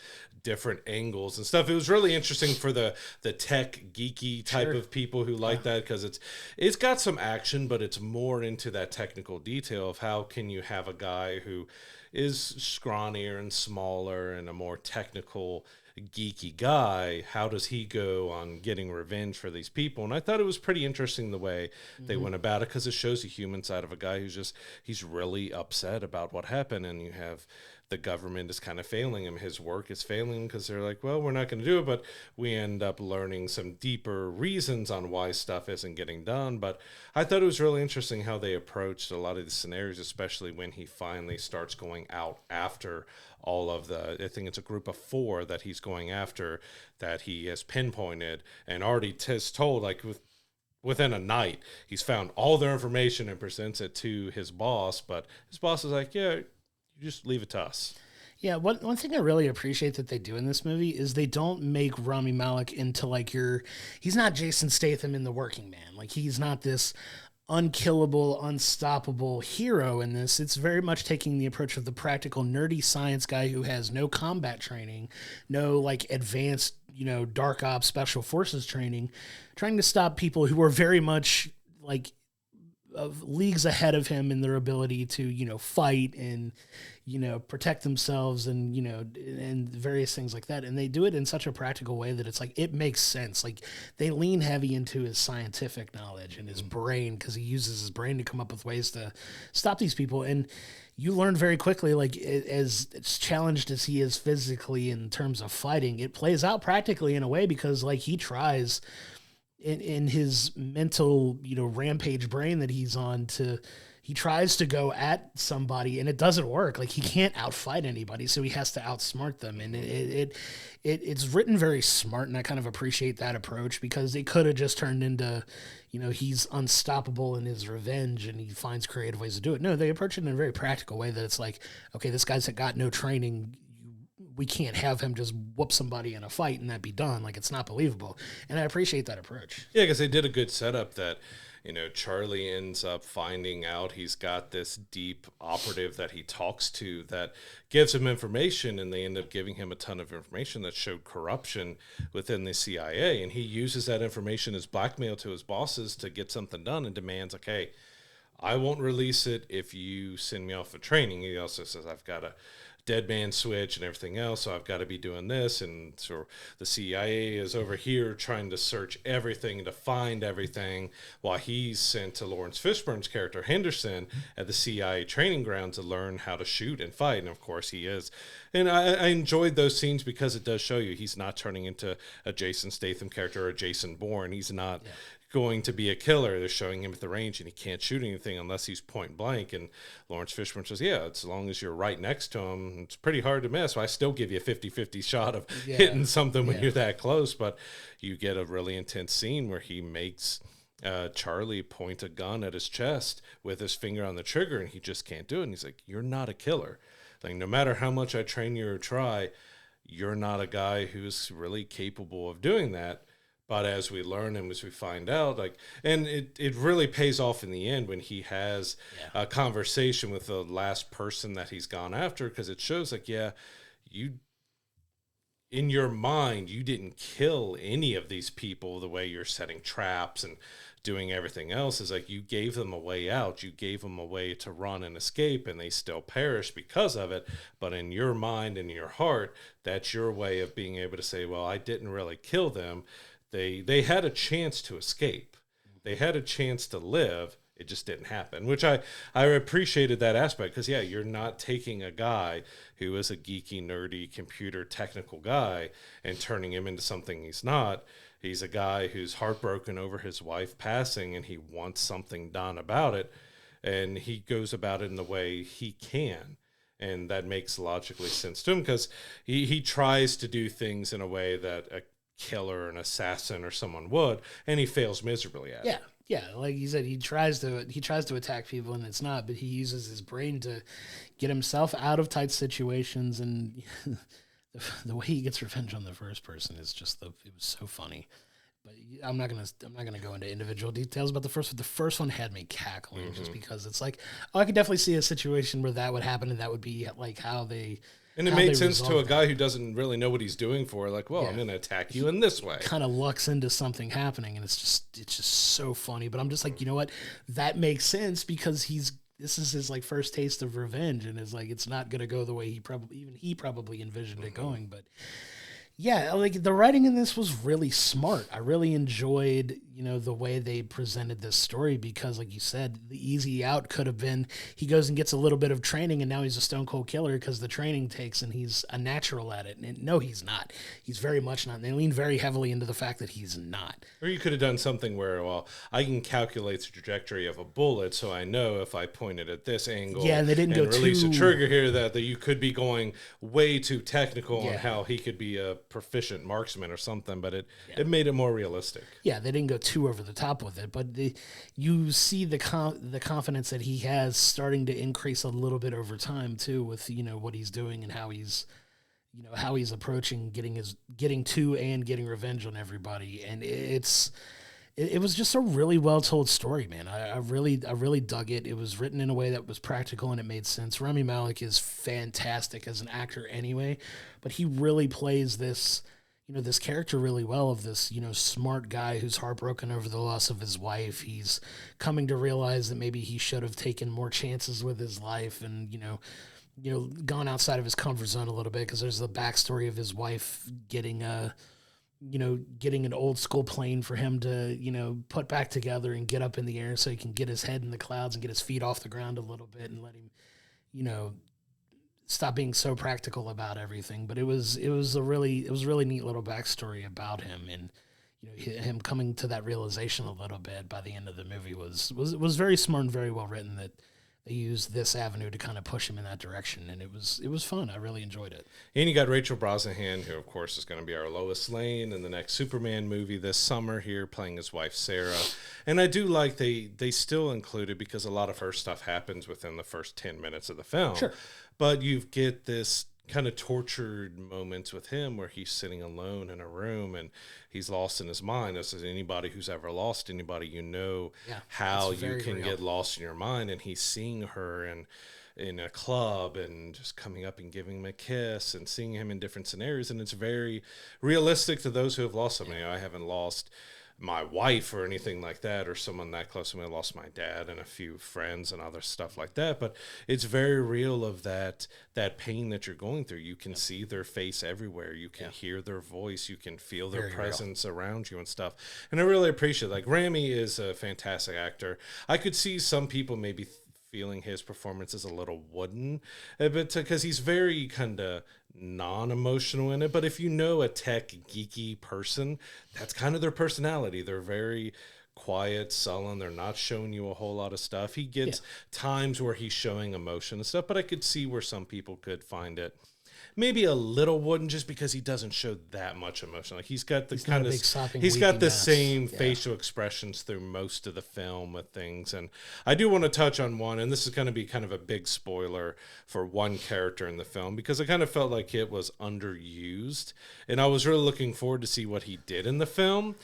different angles and stuff. It was really interesting for the tech geeky type of people who like that, because it's got some action, but it's more into that technical detail of how can you have a guy who is scrawnier and smaller and a more technical geeky guy, how does he go on getting revenge for these people? And I thought it was pretty interesting the way they went about it, because it shows the human side of a guy he's really upset about what happened. And you have the government is kind of failing him. His work is failing because they're like, well, we're not going to do it, but we end up learning some deeper reasons on why stuff isn't getting done. But I thought it was really interesting how they approached a lot of the scenarios, especially when he finally starts going out after all of the, I think it's a group of 4 that he's going after, that he has pinpointed and already told, like, within a night, he's found all their information and presents it to his boss. But his boss is like, yeah, you just leave it to us. Yeah, one thing I really appreciate that they do in this movie is they don't make Rami Malek into like he's not Jason Statham in The Working Man. Like, he's not this unkillable, unstoppable hero in this. It's very much taking the approach of the practical, nerdy science guy who has no combat training, no like advanced, dark ops special forces training, trying to stop people who are very much like of leagues ahead of him in their ability to, fight and, protect themselves and, and various things like that. And they do it in such a practical way that it's like, it makes sense. Like, they lean heavy into his scientific knowledge and his brain, because he uses his brain to come up with ways to stop these people. And you learn very quickly, like, as challenged as he is physically in terms of fighting, it plays out practically in a way, because like he tries in his mental, rampage brain that he's on he tries to go at somebody and it doesn't work. Like, he can't outfight anybody, so he has to outsmart them. And it's written very smart, and I kind of appreciate that approach, because it could have just turned into, he's unstoppable in his revenge and he finds creative ways to do it. No, they approach it in a very practical way that it's like, okay, this guy's got no training. We can't have him just whoop somebody in a fight and that be done. Like, it's not believable. And I appreciate that approach. Yeah, because they did a good setup that, Charlie ends up finding out he's got this deep operative that he talks to that gives him information, and they end up giving him a ton of information that showed corruption within the CIA. And he uses that information as blackmail to his bosses to get something done and demands, like, hey, I won't release it if you send me off for training. He also says, I've got a dead man switch and everything else, so I've got to be doing this. And so the CIA is over here trying to search everything to find everything, while he's sent to Lawrence Fishburne's character Henderson at the CIA training ground to learn how to shoot and fight. And of course he is. And I enjoyed those scenes because it does show you he's not turning into a Jason Statham character or a Jason Bourne. He's not going to be a killer. They're showing him at the range and he can't shoot anything unless he's point blank. And Lawrence Fishburne says, yeah, as long as you're right next to him, it's pretty hard to miss. So I still give you a 50-50 shot of hitting something when you're that close. But you get a really intense scene where he makes Charlie point a gun at his chest with his finger on the trigger, and he just can't do it. And he's like, you're not a killer. Like, no matter how much I train you or try, you're not a guy who's really capable of doing that. But as we learn and as we find out, like, and it really pays off in the end when he has a conversation with the last person that he's gone after, because it shows, like, yeah, you, in your mind, you didn't kill any of these people the way you're setting traps and doing everything else. Is like, you gave them a way out. You gave them a way to run and escape, and they still perish because of it. But in your mind and your heart, that's your way of being able to say, well, I didn't really kill them. They had a chance to escape. They had a chance to live. It just didn't happen, which I appreciated that aspect, because, yeah, you're not taking a guy who is a geeky, nerdy, computer technical guy and turning him into something he's not. He's a guy who's heartbroken over his wife passing, and he wants something done about it, and he goes about it in the way he can. And that makes logically sense to him, because he tries to do things in a way that a killer, an assassin, or someone would, and he fails miserably at it. Yeah, like you said, he tries to attack people, and it's not, but he uses his brain to get himself out of tight situations, and the way he gets revenge on the first person is just it was so funny. But I'm not gonna go into individual details about the first one. The first one had me cackling just because it's like, oh, I could definitely see a situation where that would happen, and that would be like how they. And it made sense to a guy who doesn't really know what he's doing for. Like, well, I'm going to attack you in this way. Kind of lucks into something happening, and it's just so funny. But I'm just like, you know what? That makes sense, because this is his like first taste of revenge, and it's like, it's not going to go the way he probably envisioned it going. But yeah, like, the writing in this was really smart. I really enjoyed, the way they presented this story, because like you said, the easy out could have been he goes and gets a little bit of training and now he's a stone cold killer because the training takes and he's a natural at it. And no, he's not. He's very much not. And they lean very heavily into the fact that he's not. Or you could have done something where, well, I can calculate the trajectory of a bullet, so I know if I point it at this angle, they didn't go release too... a trigger here, that you could be going way too technical on how he could be a proficient marksman or something, but it made it more realistic. Yeah, they didn't go too over the top with it, but you see the confidence that he has starting to increase a little bit over time too, with what he's doing and how he's approaching getting to and getting revenge on everybody, and it was just a really well told story, man. I really dug it. It was written in a way that was practical and it made sense. Rami Malek is fantastic as an actor anyway, but he really plays this character really well, of this, smart guy who's heartbroken over the loss of his wife. He's coming to realize that maybe he should have taken more chances with his life and, gone outside of his comfort zone a little bit, because there's the backstory of his wife getting an old school plane for him to, put back together and get up in the air so he can get his head in the clouds and get his feet off the ground a little bit and let him, stop being so practical about everything. But it was a really neat little backstory about him, and him coming to that realization a little bit by the end of the movie was very smart and very well written, that they used this avenue to kind of push him in that direction, and it was fun. I really enjoyed it. And you got Rachel Brosnahan, who of course is going to be our Lois Lane in the next Superman movie this summer here, playing his wife Sarah. And I do like they still included, because a lot of her stuff happens within the first 10 minutes of the film. Sure. But you get this kind of tortured moments with him where he's sitting alone in a room and he's lost in his mind. This is anybody who's ever lost anybody, how you can get lost in your mind. And he's seeing her in a club and just coming up and giving him a kiss and seeing him in different scenarios. And it's very realistic to those who have lost somebody. I haven't lost my wife or anything like that, or someone that close to me. I lost my dad and a few friends and other stuff like that, but it's very real of that pain that you're going through. You can see their face everywhere. You can hear their voice. You can feel their presence around you and stuff. And I really appreciate it. Like, Rami is a fantastic actor. I could see some people maybe feeling his performance is a little wooden, but because he's very kind of non-emotional in it. But if a tech geeky person, that's kind of their personality. They're very quiet, sullen. They're not showing you a whole lot of stuff. He gets times where he's showing emotion and stuff, but I could see where some people could find it maybe a little wooden, just because he doesn't show that much emotion. Like, he's got the kind of, he's got the same facial expressions through most of the film with things. And I do want to touch on one, and this is going to be kind of a big spoiler for one character in the film, because I kind of felt like it was underused, and I was really looking forward to see what he did in the film.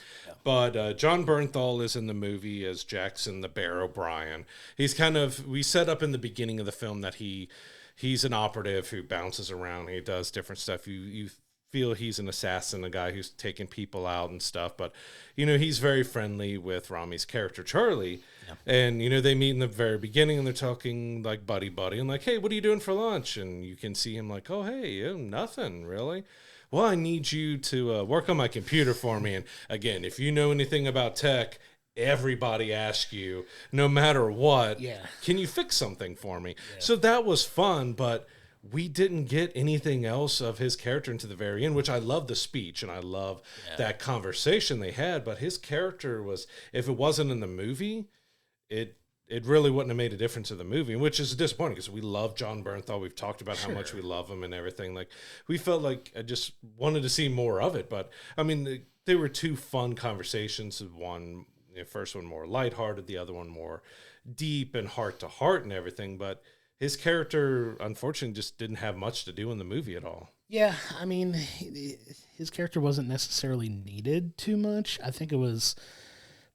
But John Bernthal is in the movie as Jackson the Bear O'Brien. He's we set up in the beginning of the film that he's an operative who bounces around. He does different stuff. You feel he's an assassin, a guy who's taking people out and stuff. But, he's very friendly with Rami's character, Charlie. Yeah. And, they meet in the very beginning and they're talking like buddy. And like, hey, what are you doing for lunch? And you can see him like, oh, hey, nothing really. Well, I need you to work on my computer for me. And again, if you know anything about tech, everybody asks you, no matter what, can you fix something for me? Yeah. So that was fun, but we didn't get anything else of his character into the very end, which I love the speech and I love that conversation they had. But his character was, if it wasn't in the movie, it really wouldn't have made a difference to the movie, which is disappointing because we love John Bernthal. We've talked about how much we love him and everything. Like, we felt like I just wanted to see more of it. But I mean, they were two fun conversations. One, the first one more lighthearted, the other one more deep and heart to heart and everything. But his character, unfortunately, just didn't have much to do in the movie at all. Yeah, I mean, his character wasn't necessarily needed too much. I think it was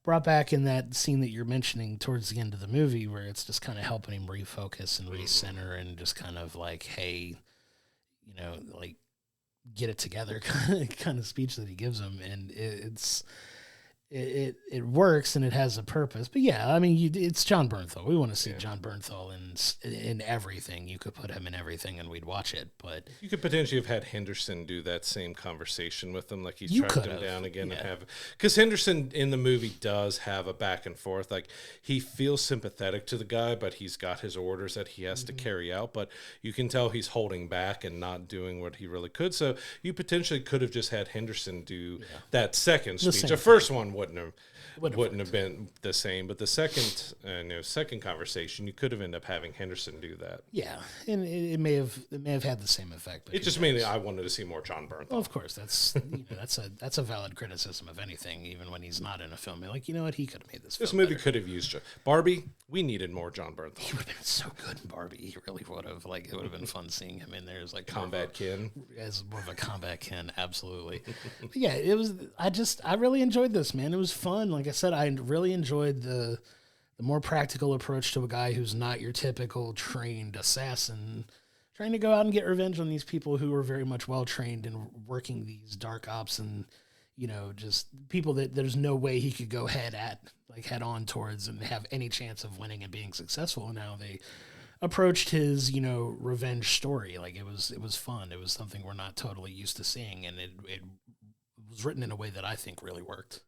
brought back in that scene that you're mentioning towards the end of the movie, where it's just kind of helping him refocus and recenter and just kind of like, hey, like, get it together kind of speech that he gives him. And it works and it has a purpose. But yeah, I mean, it's John Bernthal. We want to see John Bernthal in everything. You could put him in everything and we'd watch it. But you could potentially have had Henderson do that same conversation with him, like he's You tracked could him have, down again and yeah. have, because Henderson in the movie does have a back and forth. Like he feels sympathetic to the guy, but he's got his orders that he has to carry out. But you can tell he's holding back and not doing what he really could. So you potentially could have just had Henderson do that second speech. The first one wouldn't have been the same, but the second conversation, you could have ended up having Henderson do that. Yeah, and it may have had the same effect. But it just made I wanted to see more John Bernthal. Well, of course, that's that's a valid criticism of anything, even when he's not in a film. You're like, you know what, he could have made this. This film movie better. could have used Barbie. We needed more John Bernthal. He would have been so good in Barbie. He really would have. Like, it would have been fun seeing him in there as like Combat Ken. As more of a combat Ken, absolutely. But yeah, it was. I really enjoyed this, man. It was fun. Like I said, I really enjoyed the more practical approach to a guy who's not your typical trained assassin, trying to go out and get revenge on these people who are very much well trained in working these dark ops, and just people that there's no way he could go head on towards and have any chance of winning and being successful. And how they approached his revenge story. Like, it was fun. It was something we're not totally used to seeing, and it was written in a way that I think really worked.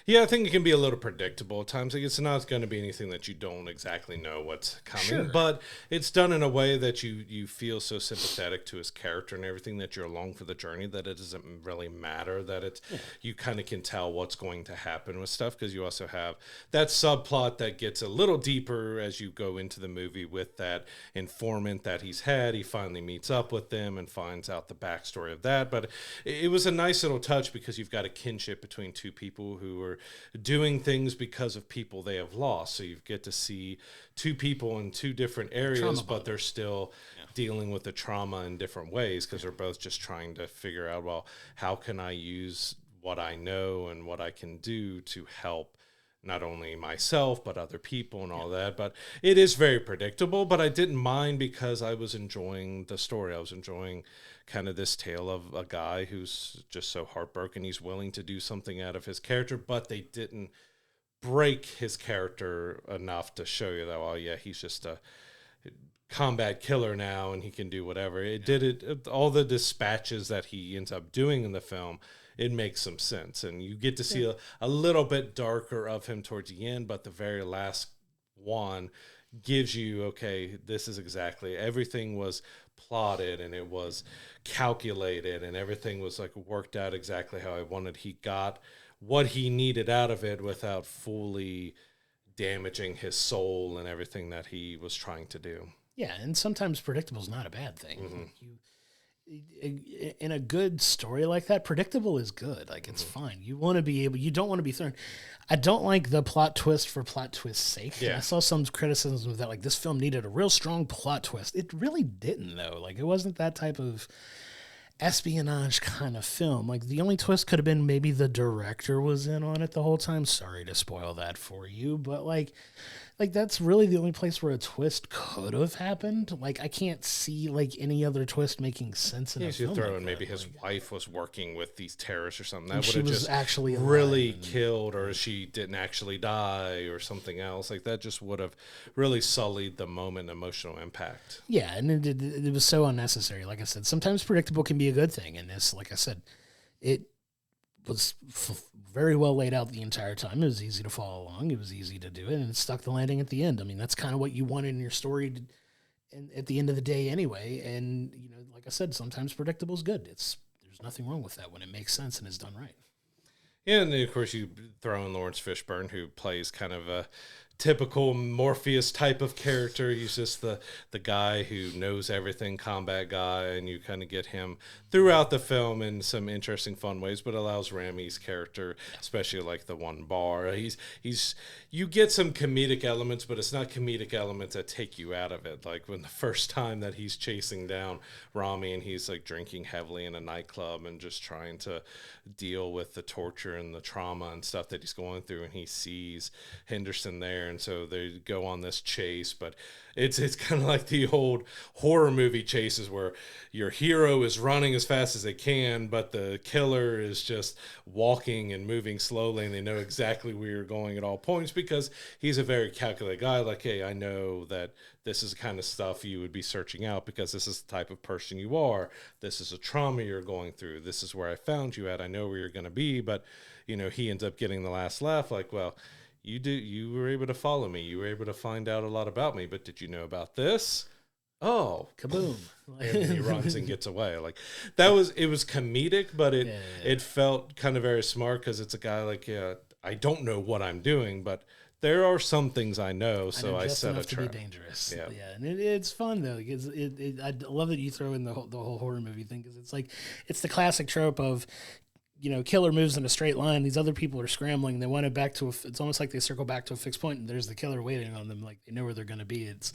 Yeah, I think it can be a little predictable at times. Like, it's not going to be anything that you don't exactly know what's coming, but it's done in a way that you feel so sympathetic to his character and everything, that you're along for the journey, that it doesn't really matter, that you kind of can tell what's going to happen with stuff, because you also have that subplot that gets a little deeper as you go into the movie with that informant that he's had. He finally meets up with them and finds out the backstory of that. But it was a nice little touch, because you've got a kinship between two people who are doing things because of people they have lost. So you get to see two people in two different areas, but they're still dealing with the trauma in different ways, because they're both just trying to figure out, well, how can I use what I know and what I can do to help not only myself, but other people and all that. But it is very predictable, but I didn't mind, because I was enjoying the story. I was enjoying kind of this tale of a guy who's just so heartbroken. He's willing to do something out of his character, but they didn't break his character enough to show you that, well, yeah, he's just a combat killer now and he can do whatever. All the dispatches that he ends up doing in the film, it makes some sense. And you get to see a little bit darker of him towards the end, but the very last one gives you, okay, this is exactly, everything was plotted and it was calculated and everything was like worked out exactly how I wanted. He got what he needed out of it without fully damaging his soul and everything that he was trying to do. Yeah, and sometimes predictable is not a bad thing. In a good story like that, predictable is good. Like, it's fine. You don't want to be thrown. I don't like the plot twist for plot twist's sake. Yeah. I saw some criticism of that, like, this film needed a real strong plot twist. It really didn't, though. Like, it wasn't that type of espionage kind of film. Like, the only twist could have been maybe the director was in on it the whole time. Sorry to spoil that for you, but like that's really the only place where a twist could have happened. Like, I can't see like any other twist making sense in a film. You throw like in maybe that. his wife was working with these terrorists or something. That would she have was just actually really killed, or she didn't actually die, or something else. Like, that just would have really sullied the moment emotional impact. Yeah, and it was so unnecessary. Like I said, sometimes predictable can be a good thing, and this, like I said, it was very well laid out the entire time. It was easy to follow along. It was easy to do it, and it stuck the landing at the end. I mean, that's kind of what you want in your story at the end of the day anyway. And, like I said, sometimes predictable is good. There's nothing wrong with that when it makes sense and is done right. Yeah, and then, of course, you throw in Lawrence Fishburne, who plays kind of a typical Morpheus type of character. He's just the guy who knows everything, combat guy, and you kind of get him throughout the film in some interesting, fun ways, but allows Rami's character, especially like the one bar. You get some comedic elements, but it's not comedic elements that take you out of it. Like when the first time that he's chasing down Rami and he's like drinking heavily in a nightclub and just trying to deal with the torture and the trauma and stuff that he's going through, and he sees Henderson there, there, and so they go on this chase. But it's kind of like the old horror movie chases where your hero is running as fast as they can, but the killer is just walking and moving slowly, and they know exactly where you're going at all points because he's a very calculated guy. Like, hey, I know that this is the kind of stuff you would be searching out because this is the type of person you are. This is a trauma you're going through. This is where I found you at. I know where you're going to be. But, you know, he ends up getting the last laugh. Like, well, you were able to follow me. You were able to find out a lot about me. But did you know about this? Oh, Kaboom. And he runs and gets away. Like, it was comedic, but it felt kind of very smart because it's a guy like, yeah, I don't know what I'm doing, but there are some things I know, so I set a trap. To be dangerous. Yeah, and it's fun though. Because I love that you throw in the whole horror movie thing because it's like it's the classic trope of, you know, killer moves in a straight line. These other people are scrambling. They want it back to it's almost like they circle back to a fixed point, and there's the killer waiting on them. Like they know where they're going to be. It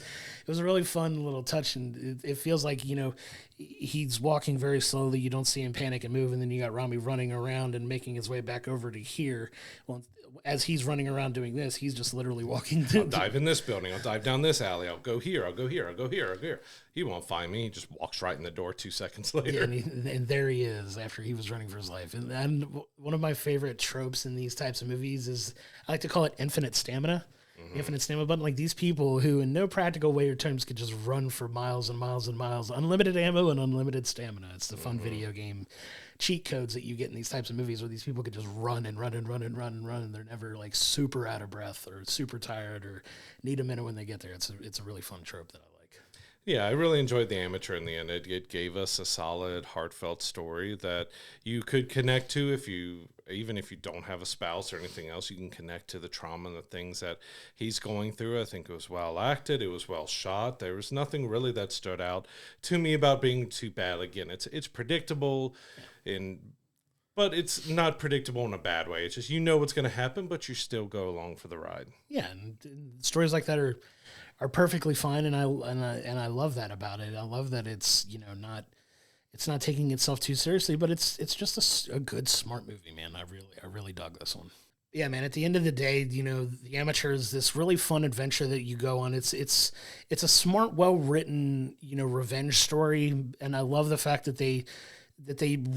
was a really fun little touch, and it feels like, you know, he's walking very slowly. You don't see him panic and move, and then you got Rami running around and making his way back over to here. Well, as he's running around doing this, he's just literally walking. I'll dive in this building. I'll dive down this alley. I'll go here. I'll go here. I'll go here. I'll go here. He won't find me. He just walks right in the door 2 seconds later. Yeah, and there he is after he was running for his life. And one of my favorite tropes in these types of movies is, I like to call it infinite stamina. Infinite stamina button. Like these people who in no practical way or terms could just run for miles and miles and miles. Unlimited ammo and unlimited stamina. It's the fun video game cheat codes that you get in these types of movies where these people could just run and run and run and run and run, and they're never like super out of breath or super tired or need a minute when they get there. It's a really fun trope that I like. Yeah, I really enjoyed The Amateur in the end. It gave us a solid, heartfelt story that you could connect to even if you don't have a spouse or anything else. You can connect to the trauma and the things that he's going through. I think it was well acted. It was well shot. There was nothing really that stood out to me about being too bad. Again, it's predictable, but it's not predictable in a bad way. It's just you know what's going to happen, but you still go along for the ride. Yeah, and stories like that are perfectly fine, and I love that about it. I love that it's, you know, it's not taking itself too seriously, but it's just a good, smart movie, man. I really dug this one. Yeah, man. At the end of the day, you know, The Amateur is this really fun adventure that you go on. It's a smart, well written, you know, revenge story, and I love the fact that they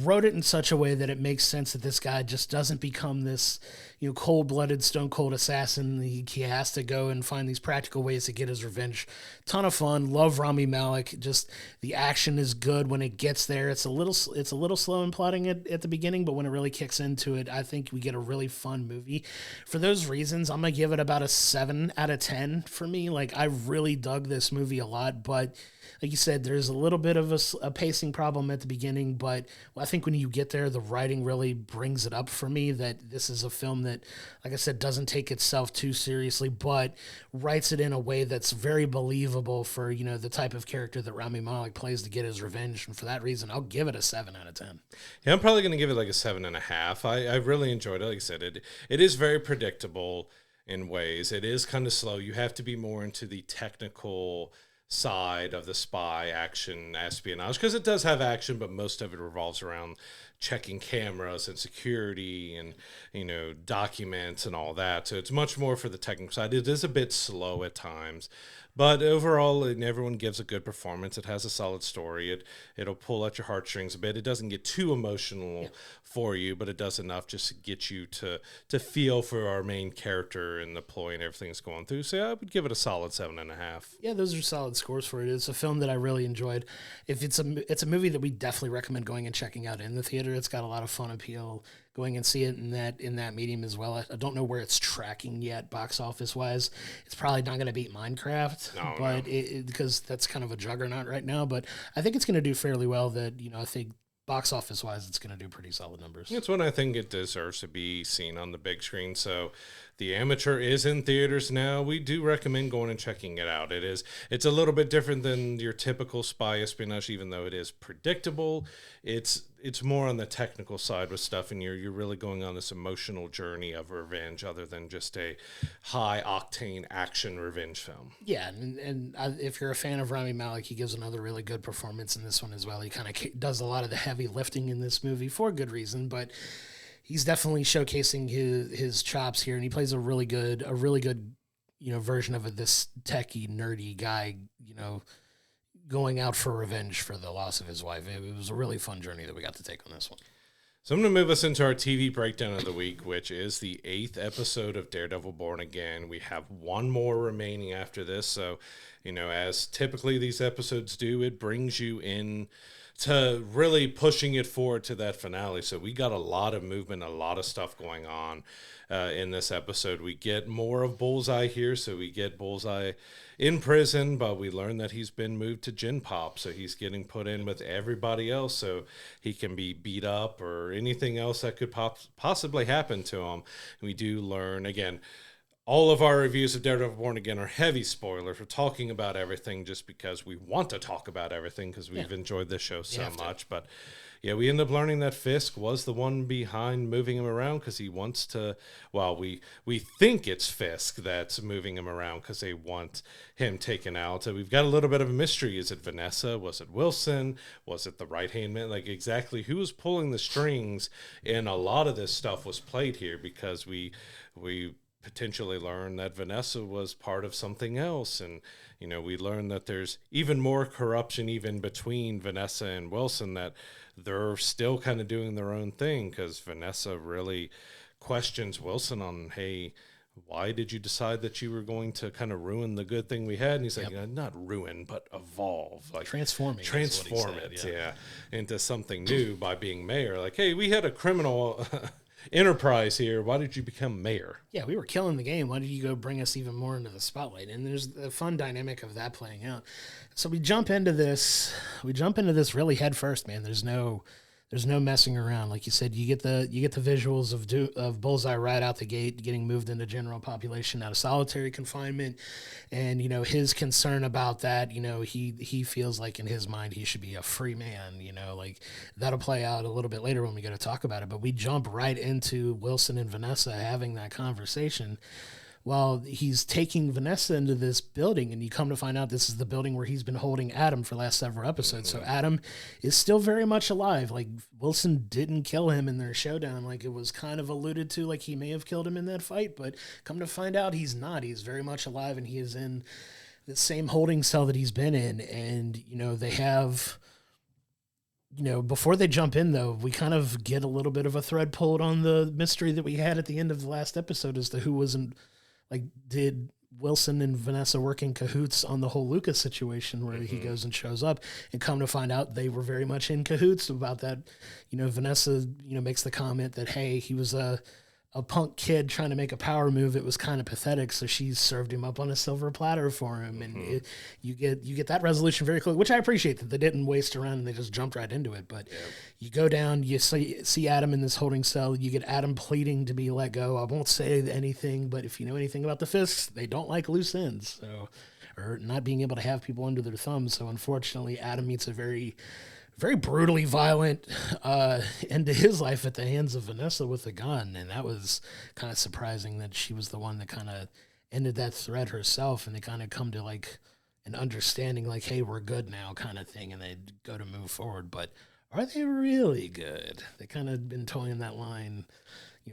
wrote it in such a way that it makes sense that this guy just doesn't become this, you know, cold-blooded, stone-cold assassin. He has to go and find these practical ways to get his revenge. Ton of fun. Love Rami Malek. Just the action is good when it gets there. It's a little slow in plotting it at the beginning, but when it really kicks into it, I think we get a really fun movie. For those reasons, I'm gonna give it about a 7 out of 10 for me. Like, I really dug this movie a lot, but like you said, there's a little bit of a pacing problem at the beginning, but I think when you get there, the writing really brings it up for me that this is a film that, like I said, doesn't take itself too seriously, but writes it in a way that's very believable for, you know, the type of character that Rami Malek plays to get his revenge. And for that reason, I'll give it a 7 out of 10. Yeah, I'm probably going to give it like a 7.5. I really enjoyed it. Like I said, it is very predictable in ways. It is kind of slow. You have to be more into the technical side of the spy action espionage because it does have action, but most of it revolves around checking cameras and security and, you know, documents and all that. So it's much more for the technical side. It is a bit slow at times, but overall, everyone gives a good performance. It has a solid story. It'll pull at your heartstrings a bit. It doesn't get too emotional for you, but it does enough just to get you to feel for our main character and the ploy and everything that's going through. So I would give it a solid 7.5. Yeah, those are solid scores for it. It's a film that I really enjoyed. If it's a movie that we definitely recommend going and checking out in the theater. It's got a lot of fun appeal. Going and see it in that medium as well. I don't know where it's tracking yet, box office wise. It's probably not going to beat Minecraft, because that's kind of a juggernaut right now. But I think it's going to do fairly well. That, you know, I think box office wise, it's going to do pretty solid numbers. It's one I think it deserves to be seen on the big screen. So The Amateur is in theaters now. We do recommend going and checking it out. It's a little bit different than your typical spy espionage, even though it is predictable. It's more on the technical side with stuff, and you're really going on this emotional journey of revenge, other than just a high octane action revenge film. Yeah, and if you're a fan of Rami Malek, he gives another really good performance in this one as well. He kind of does a lot of the heavy lifting in this movie for good reason, but he's definitely showcasing his chops here, and he plays a really good, version of this techie, nerdy guy, going out for revenge for the loss of his wife. It was a really fun journey that we got to take on this one. So I'm going to move us into our TV breakdown of the week, which is the 8th episode of Daredevil Born Again. We have one more remaining after this. So, as typically these episodes do, it brings you in to really pushing it forward to that finale. So we got a lot of movement, a lot of stuff going on in this episode. We get more of Bullseye here. So we get Bullseye in prison, but we learn that he's been moved to Gin Pop. So he's getting put in with everybody else so he can be beat up or anything else that could possibly happen to him. And we do learn, again, all of our reviews of Daredevil Born Again are heavy spoilers. We're talking about everything just because we want to talk about everything because we've enjoyed this show so much. But yeah, we end up learning that Fisk was the one behind moving him around because he wants to, well, we think it's Fisk that's moving him around because they want him taken out. So we've got a little bit of a mystery. Is it Vanessa? Was it Wilson? Was it the right-hand man? Like exactly who was pulling the strings? And a lot of this stuff was played here because we potentially learn that Vanessa was part of something else. And, we learn that there's even more corruption even between Vanessa and Wilson, that they're still kind of doing their own thing because Vanessa really questions Wilson on, hey, why did you decide that you were going to kind of ruin the good thing we had? And he's like, not ruin, but evolve. Like transform it, into something new by being mayor. Like, hey, we had a criminal enterprise here. Why did you become mayor? Yeah, we were killing the game. Why did you go bring us even more into the spotlight? And there's the fun dynamic of that playing out. So we jump into this really head first, man. There's no messing around. Like you said, you get the visuals of Bullseye right out the gate, getting moved into general population out of solitary confinement, and his concern about that. He feels like in his mind he should be a free man. Like that'll play out a little bit later when we get to talk about it. But we jump right into Wilson and Vanessa having that conversation. Well, he's taking Vanessa into this building, and you come to find out this is the building where he's been holding Adam for the last several episodes. So Adam is still very much alive. Like, Wilson didn't kill him in their showdown. Like, it was kind of alluded to, like he may have killed him in that fight, but come to find out he's not. He's very much alive, and he is in the same holding cell that he's been in. And, they have... before they jump in, though, we kind of get a little bit of a thread pulled on the mystery that we had at the end of the last episode as to who wasn't... Like, did Wilson and Vanessa work in cahoots on the whole Lucas situation where he goes and shows up, and come to find out they were very much in cahoots about that. Vanessa, makes the comment that, hey, he was a punk kid trying to make a power move. It was kind of pathetic. So she served him up on a silver platter for him. And you get that resolution very quickly, which I appreciate that they didn't waste around and they just jumped right into it. But you go down, you see Adam in this holding cell. You get Adam pleading to be let go. I won't say anything, but if you know anything about the Fisks, they don't like loose ends. So, or not being able to have people under their thumbs. So unfortunately, Adam meets a very brutally violent end to his life at the hands of Vanessa with a gun. And that was kind of surprising that she was the one that kind of ended that thread herself, and they kind of come to like an understanding like, hey, we're good now kind of thing, and they go to move forward. But are they really good? They kind of been toying that line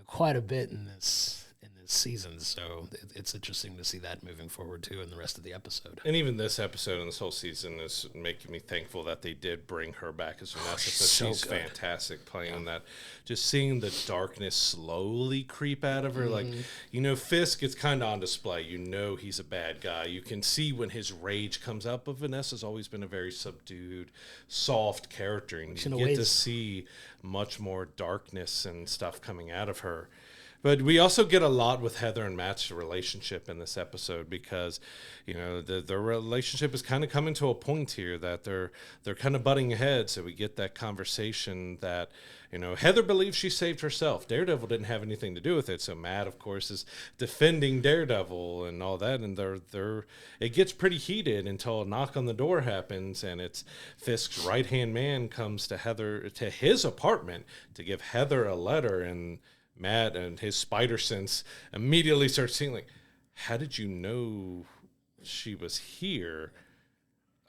quite a bit in this season, so it's interesting to see that moving forward too in the rest of the episode. And even this episode and this whole season is making me thankful that they did bring her back as Vanessa. She's fantastic playing that. Just seeing the darkness slowly creep out of her, like Fisk is kind of on display. He's a bad guy. You can see when his rage comes out, but Vanessa's always been a very subdued, soft character, and you get to see much more darkness and stuff coming out of her. But we also get a lot with Heather and Matt's relationship in this episode because, their relationship is kind of coming to a point here that they're kind of butting heads. So we get that conversation that, Heather believes she saved herself. Daredevil didn't have anything to do with it. So Matt, of course, is defending Daredevil and all that. And it gets pretty heated until a knock on the door happens, and it's Fisk's right-hand man comes to his apartment to give Heather a letter, and Matt and his spider sense immediately starts seeing, like, how did you know she was here?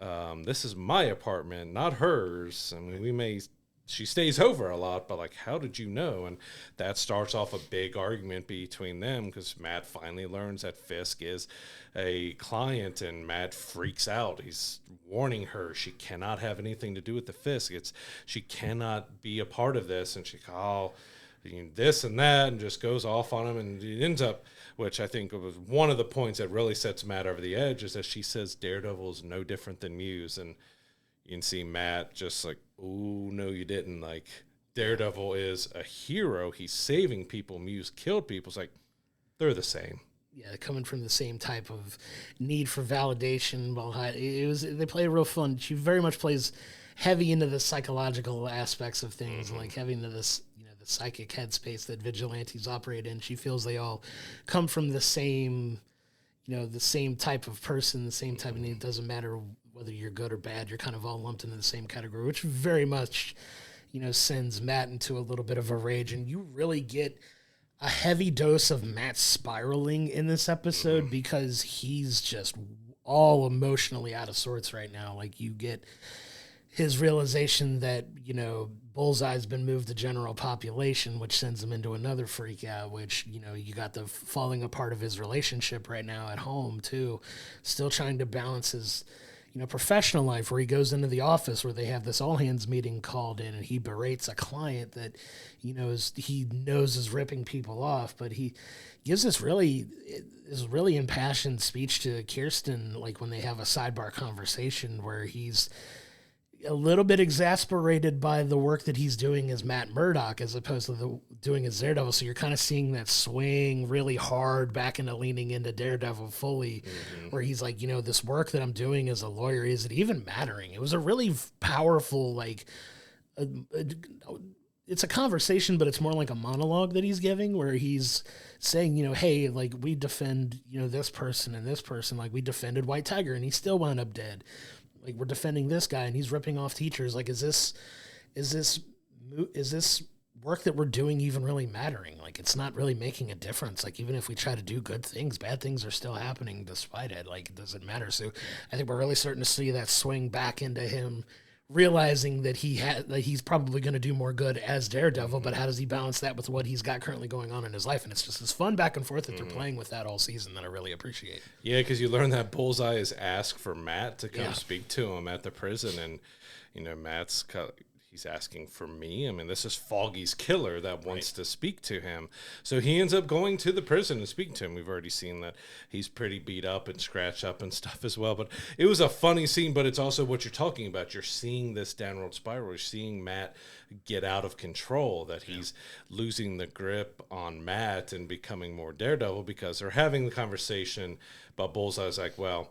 This is my apartment, not hers. I mean, we may she stays over a lot, but like, how did you know? And that starts off a big argument between them because Matt finally learns that Fisk is a client, and Matt freaks out. He's warning her she cannot have anything to do with the Fisk. She cannot be a part of this, and she this and that, and just goes off on him, and it ends up, which I think was one of the points that really sets Matt over the edge, is that she says Daredevil is no different than Muse, and you can see Matt just like, oh, no, you didn't. Like, Daredevil is a hero. He's saving people. Muse killed people. It's like, they're the same. Yeah, coming from the same type of need for validation. They play real fun. She very much plays heavy into the psychological aspects of things, like heavy into this, the psychic headspace that vigilantes operate in. She feels they all come from the same, the same type of person, the same type of need. It doesn't matter whether you're good or bad, you're kind of all lumped into the same category, which very much, sends Matt into a little bit of a rage. And you really get a heavy dose of Matt spiraling in this episode because he's just all emotionally out of sorts right now. Like, you get his realization that, Bullseye's been moved to general population, which sends him into another freak out, which, you got the falling apart of his relationship right now at home too, still trying to balance his, professional life, where he goes into the office where they have this all hands meeting called in, and he berates a client that, he knows is ripping people off, but he gives this really impassioned speech to Kirsten, like when they have a sidebar conversation where he's a little bit exasperated by the work that he's doing as Matt Murdock as opposed to doing as Daredevil. So you're kind of seeing that swing really hard back into leaning into Daredevil fully, where he's like, this work that I'm doing as a lawyer, is it even mattering? It was a really powerful, like, it's a conversation, but it's more like a monologue that he's giving, where he's saying, hey, like, we defend, this person and this person, like, we defended White Tiger and he still wound up dead. Like, we're defending this guy and he's ripping off teachers. Like, is this work that we're doing even really mattering? Like, it's not really making a difference. Like, even if we try to do good things, bad things are still happening despite it. Like, it doesn't matter. So I think we're really starting to see that swing back into him realizing that he's probably going to do more good as Daredevil, but how does he balance that with what he's got currently going on in his life? And it's just this fun back and forth that they're playing with that all season that I really appreciate. Yeah, because you learn that Bullseye has asked for Matt to come speak to him at the prison, and Matt's he's asking for me. I mean, this is Foggy's killer that wants to speak to him. So he ends up going to the prison and speaking to him. We've already seen that he's pretty beat up and scratched up and stuff as well. But it was a funny scene, but it's also what you're talking about. You're seeing this downward spiral. You're seeing Matt get out of control, that he's losing the grip on Matt and becoming more Daredevil, because they're having the conversation, but Bullseye's like, well,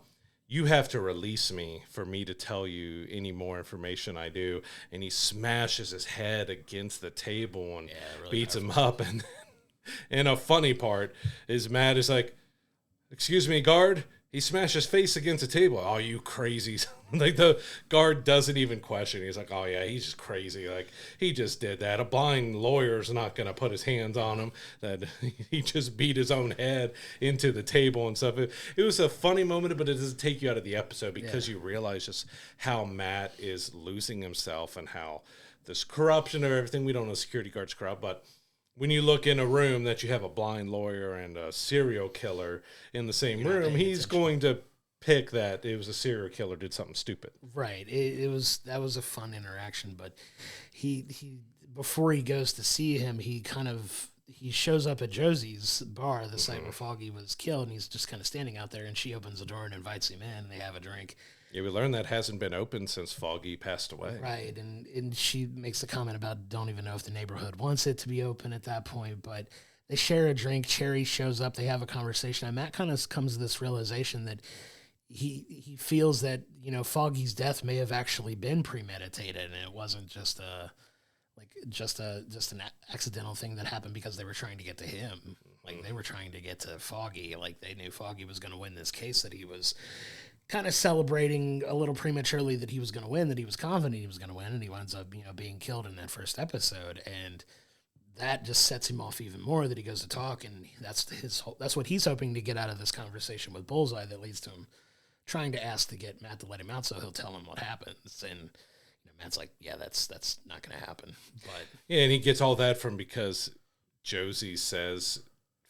you have to release me for me to tell you any more information I do. And he smashes his head against the table and really beats him up. And a funny part is Matt is like, excuse me, guard. He smashed his face against the table. Oh, you crazy. Like, the guard doesn't even question. He's like, oh, yeah, he's just crazy. Like, he just did that. A blind lawyer's not going to put his hands on him. That he just beat his own head into the table and stuff. It was a funny moment, but it doesn't take you out of the episode because you realize just how Matt is losing himself and how this corruption of everything. We don't know security guards corrupt, but when you look in a room that you have a blind lawyer and a serial killer in the same room, he's going to pick that it was a serial killer did something stupid. Right. That was a fun interaction, but he before he goes to see him, he shows up at Josie's bar, the site where Foggy was killed, and he's just kind of standing out there, and she opens the door and invites him in, and they have a drink. Yeah, we learned that hasn't been open since Foggy passed away. Right, and she makes a comment about don't even know if the neighborhood wants it to be open at that point, but they share a drink. Cherry shows up. They have a conversation, and Matt kind of comes to this realization that he feels that, Foggy's death may have actually been premeditated, and it wasn't just an accidental thing that happened because they were trying to get to him. Like, they were trying to get to Foggy. Like, they knew Foggy was going to win this case, that he was kind of celebrating a little prematurely that he was going to win, that he was confident he was going to win, and he winds up, being killed in that first episode. And that just sets him off even more, that he goes to talk, and that's what he's hoping to get out of this conversation with Bullseye, that leads to him trying to ask to get Matt to let him out so he'll tell him what happens. And, Matt's like, yeah, that's not going to happen. But yeah, and he gets all that from because Josie says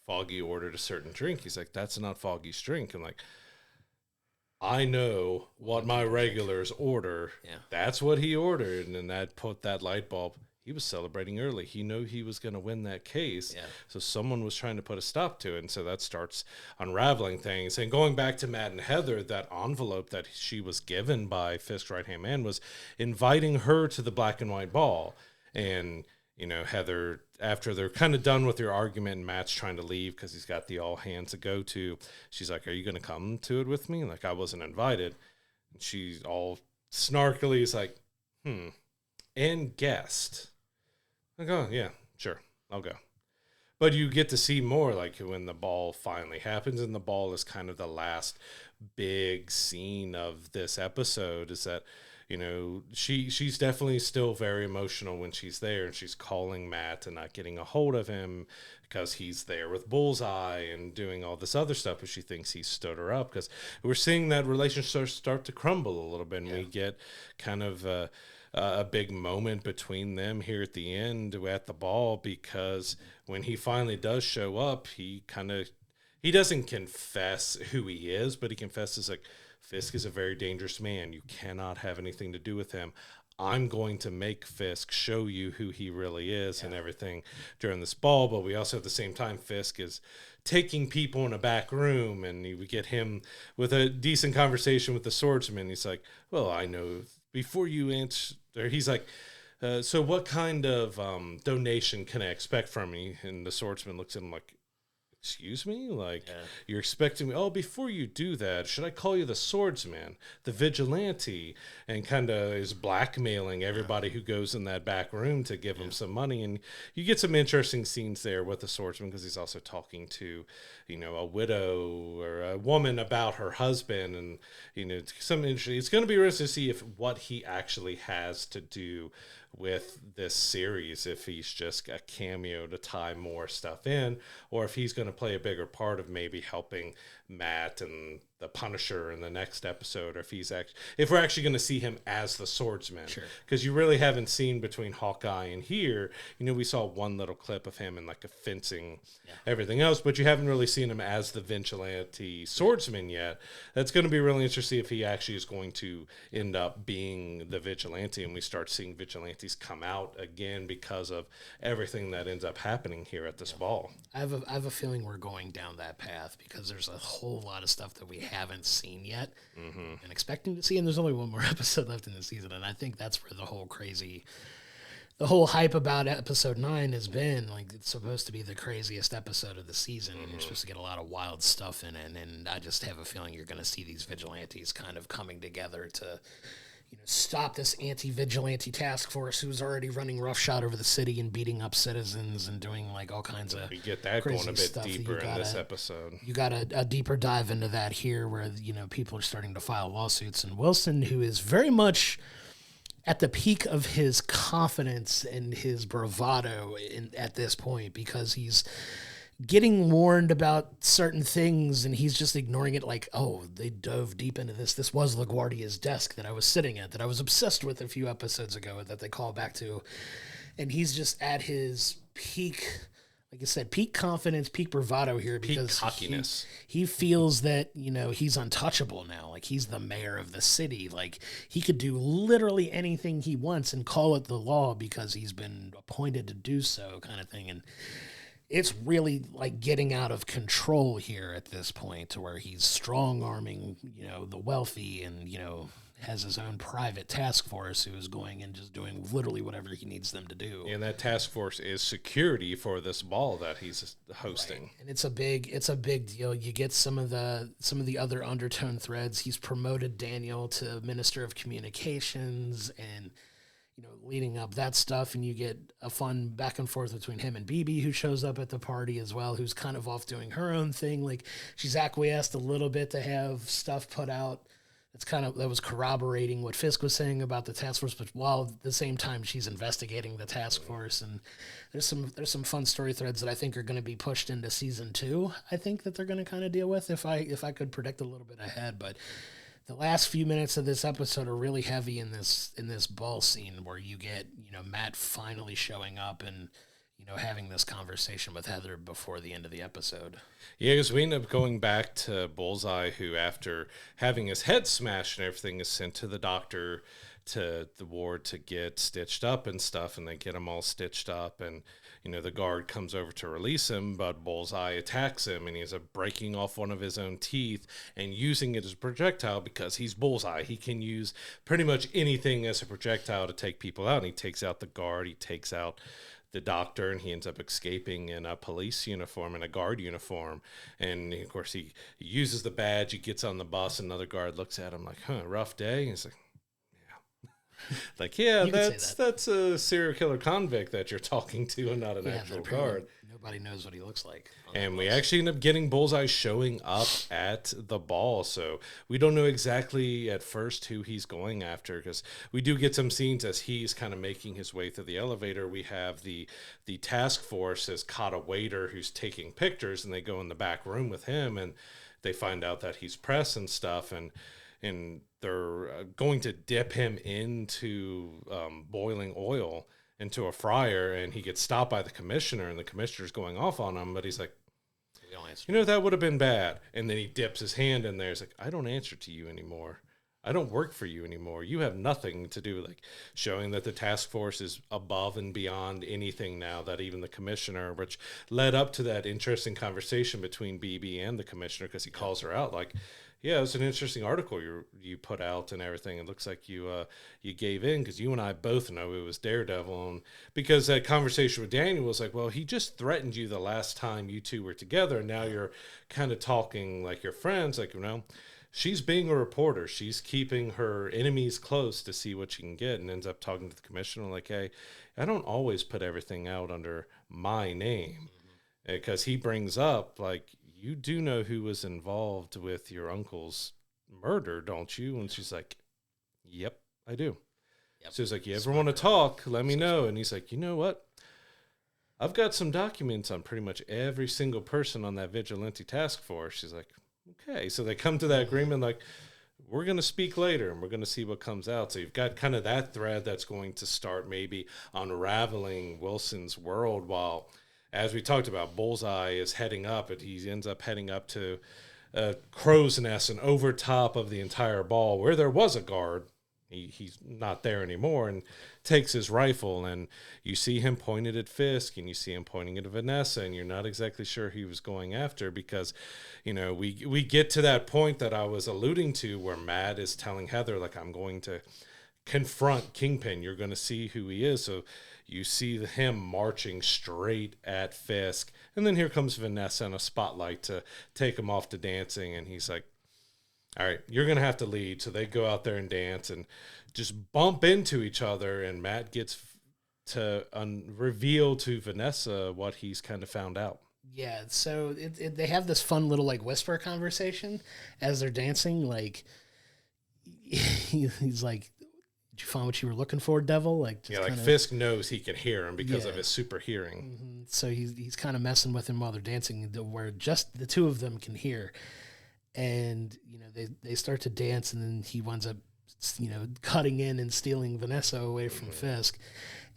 Foggy ordered a certain drink. He's like, that's not Foggy's drink. I'm like, I know what my regulars order. Yeah. That's what he ordered. And then that put that light bulb. He was celebrating early. He knew he was going to win that case. Yeah. So someone was trying to put a stop to it. And so that starts unraveling things. And going back to Matt and Heather, that envelope that she was given by Fisk's right-hand man was inviting her to the black and white ball. And, Heather, after they're kind of done with their argument and Matt's trying to leave because he's got the all hands to go to, she's like, are you going to come to it with me? Like, I wasn't invited. And she's all snarkily is like, and guest. I go, yeah, sure, I'll go. But you get to see more, like when the ball finally happens, and the ball is kind of the last big scene of this episode, is that, she's definitely still very emotional when she's there, and she's calling Matt and not getting a hold of him because he's there with Bullseye and doing all this other stuff, but she thinks he stood her up, because we're seeing that relationship start to crumble a little bit, and we get kind of a big moment between them here at the end at the ball, because when he finally does show up, he doesn't confess who he is, but he confesses like, Fisk is a very dangerous man. You cannot have anything to do with him. I'm going to make Fisk show you who he really is and everything during this ball. But we also at the same time, Fisk is taking people in a back room, and we get him with a decent conversation with the swordsman. He's like, well, I know before you answer, he's like, so what kind of donation can I expect from me? And the swordsman looks at him like, excuse me? Like, you're expecting me? Oh, before you do that, should I call you the swordsman, the vigilante? And kind of is blackmailing everybody who goes in that back room to give him some money. And you get some interesting scenes there with the swordsman, because he's also talking to, a widow or a woman about her husband. And, some interesting. It's going to be interesting to see what he actually has to do with this series, if he's just a cameo to tie more stuff in, or if he's going to play a bigger part of maybe helping Matt and the Punisher in the next episode, or if we're actually going to see him as the swordsman, because you really haven't seen between Hawkeye and here. We saw one little clip of him in like a fencing, everything else, but you haven't really seen him as the vigilante swordsman yet. That's going to be really interesting if he actually is going to end up being the vigilante, and we start seeing vigilantes come out again because of everything that ends up happening here at this ball. I have a feeling we're going down that path, because there's a whole lot of stuff that we haven't seen yet and expecting to see, and there's only one more episode left in the season, and I think that's where the whole hype about episode 9 has been. Like, it's supposed to be the craziest episode of the season, and you're supposed to get a lot of wild stuff in it, and I just have a feeling you're going to see these vigilantes kind of coming together to stop this anti-vigilante task force who's already running roughshod over the city and beating up citizens and doing like all kinds of. We get that going a bit deeper in this episode. You got a deeper dive into that here, where people are starting to file lawsuits, and Wilson, who is very much at the peak of his confidence and his bravado at this point, because he's getting warned about certain things and he's just ignoring it, like, oh, they dove deep into this. This was LaGuardia's desk that I was sitting at, that I was obsessed with a few episodes ago, that they call back to. And he's just at his peak, like I said, peak confidence, peak bravado here, because peak cockiness. He feels that, he's untouchable now. Like, he's the mayor of the city. Like, he could do literally anything he wants and call it the law because he's been appointed to do so, kind of thing. And it's really like getting out of control here at this point, to where he's strong-arming, the wealthy, and, has his own private task force who is going and just doing literally whatever he needs them to do. And that task force is security for this ball that he's hosting. Right. And it's a big deal. You get some of the other undertone threads. He's promoted Daniel to Minister of Communications, and leading up that stuff, and you get a fun back and forth between him and BB, who shows up at the party as well, who's kind of off doing her own thing. Like, she's acquiesced a little bit to have stuff put out that was corroborating what Fisk was saying about the task force, but while at the same time she's investigating the task force. And there's some fun story threads that I think are going to be pushed into season 2. I think that they're going to kind of deal with, if I could predict a little bit ahead. But the last few minutes of this episode are really heavy in this ball scene where you get, Matt finally showing up and, having this conversation with Heather before the end of the episode. Yeah, because we end up going back to Bullseye, who, after having his head smashed and everything, is sent to the doctor, to the ward, to get stitched up and stuff, and they get him all stitched up, and the guard comes over to release him, but Bullseye attacks him, and he's breaking off one of his own teeth and using it as a projectile because he's Bullseye. He can use pretty much anything as a projectile to take people out, and he takes out the guard, he takes out the doctor, and he ends up escaping in a police uniform and a guard uniform. And of course he uses the badge, he gets on the bus, another guard looks at him like, rough day. And he's like, like, yeah, that's a serial killer convict that you're talking to and not an actual guard. Nobody knows what he looks like. And we actually end up getting Bullseye showing up at the ball. So we don't know exactly at first who he's going after, because we do get some scenes as he's kind of making his way through the elevator. We have the task force has caught a waiter who's taking pictures, and they go in the back room with him, and they find out that he's press and stuff. And they're going to dip him into boiling oil into a fryer, and he gets stopped by the commissioner, and the commissioner's going off on him, but he's like, that would have been bad. And then he dips his hand in there. He's like, I don't answer to you anymore. I don't work for you anymore. You have nothing to do, like showing that the task force is above and beyond anything now, that even the commissioner, which led up to that interesting conversation between BB and the commissioner, because he calls her out like, yeah, it's an interesting article you put out and everything. It looks like you gave in, because you and I both know it was Daredevil. And because that conversation with Daniel was like, well, he just threatened you the last time you two were together, and now you're kind of talking like your friends. Like, she's being a reporter. She's keeping her enemies close to see what she can get, and ends up talking to the commissioner like, hey, I don't always put everything out under my name. Because he brings up, like, you do know who was involved with your uncle's murder, don't you? And she's like, yep, I do. Yep. So he's like, you ever want to talk, let me know. And he's like, you know what? I've got some documents on pretty much every single person on that vigilante task force. She's like, okay. So they come to that agreement, like, we're going to speak later, and we're going to see what comes out. So you've got kind of that thread that's going to start maybe unraveling Wilson's world, while, as we talked about, Bullseye is heading up, and he ends up heading up to Crow's Nest and over top of the entire ball where there was a guard. He's not there anymore, and takes his rifle, and you see him pointed at Fisk, and you see him pointing at Vanessa, and you're not exactly sure who he was going after, because, we get to that point that I was alluding to where Matt is telling Heather, like, I'm going to confront Kingpin. You're going to see who he is. So you see him marching straight at Fisk, and then here comes Vanessa in a spotlight to take him off to dancing, and he's like, all right, you're going to have to lead. So they go out there and dance and just bump into each other, and Matt gets to reveal to Vanessa what he's kind of found out. Yeah, so they have this fun little, like, whisper conversation as they're dancing. Like, he's like, did you find what you were looking for, Devil? Like, just like Fisk knows he can hear him because of his super hearing. Mm-hmm. So he's kind of messing with him while they're dancing, where just the two of them can hear. And, they start to dance, and then he winds up, cutting in and stealing Vanessa away from Fisk.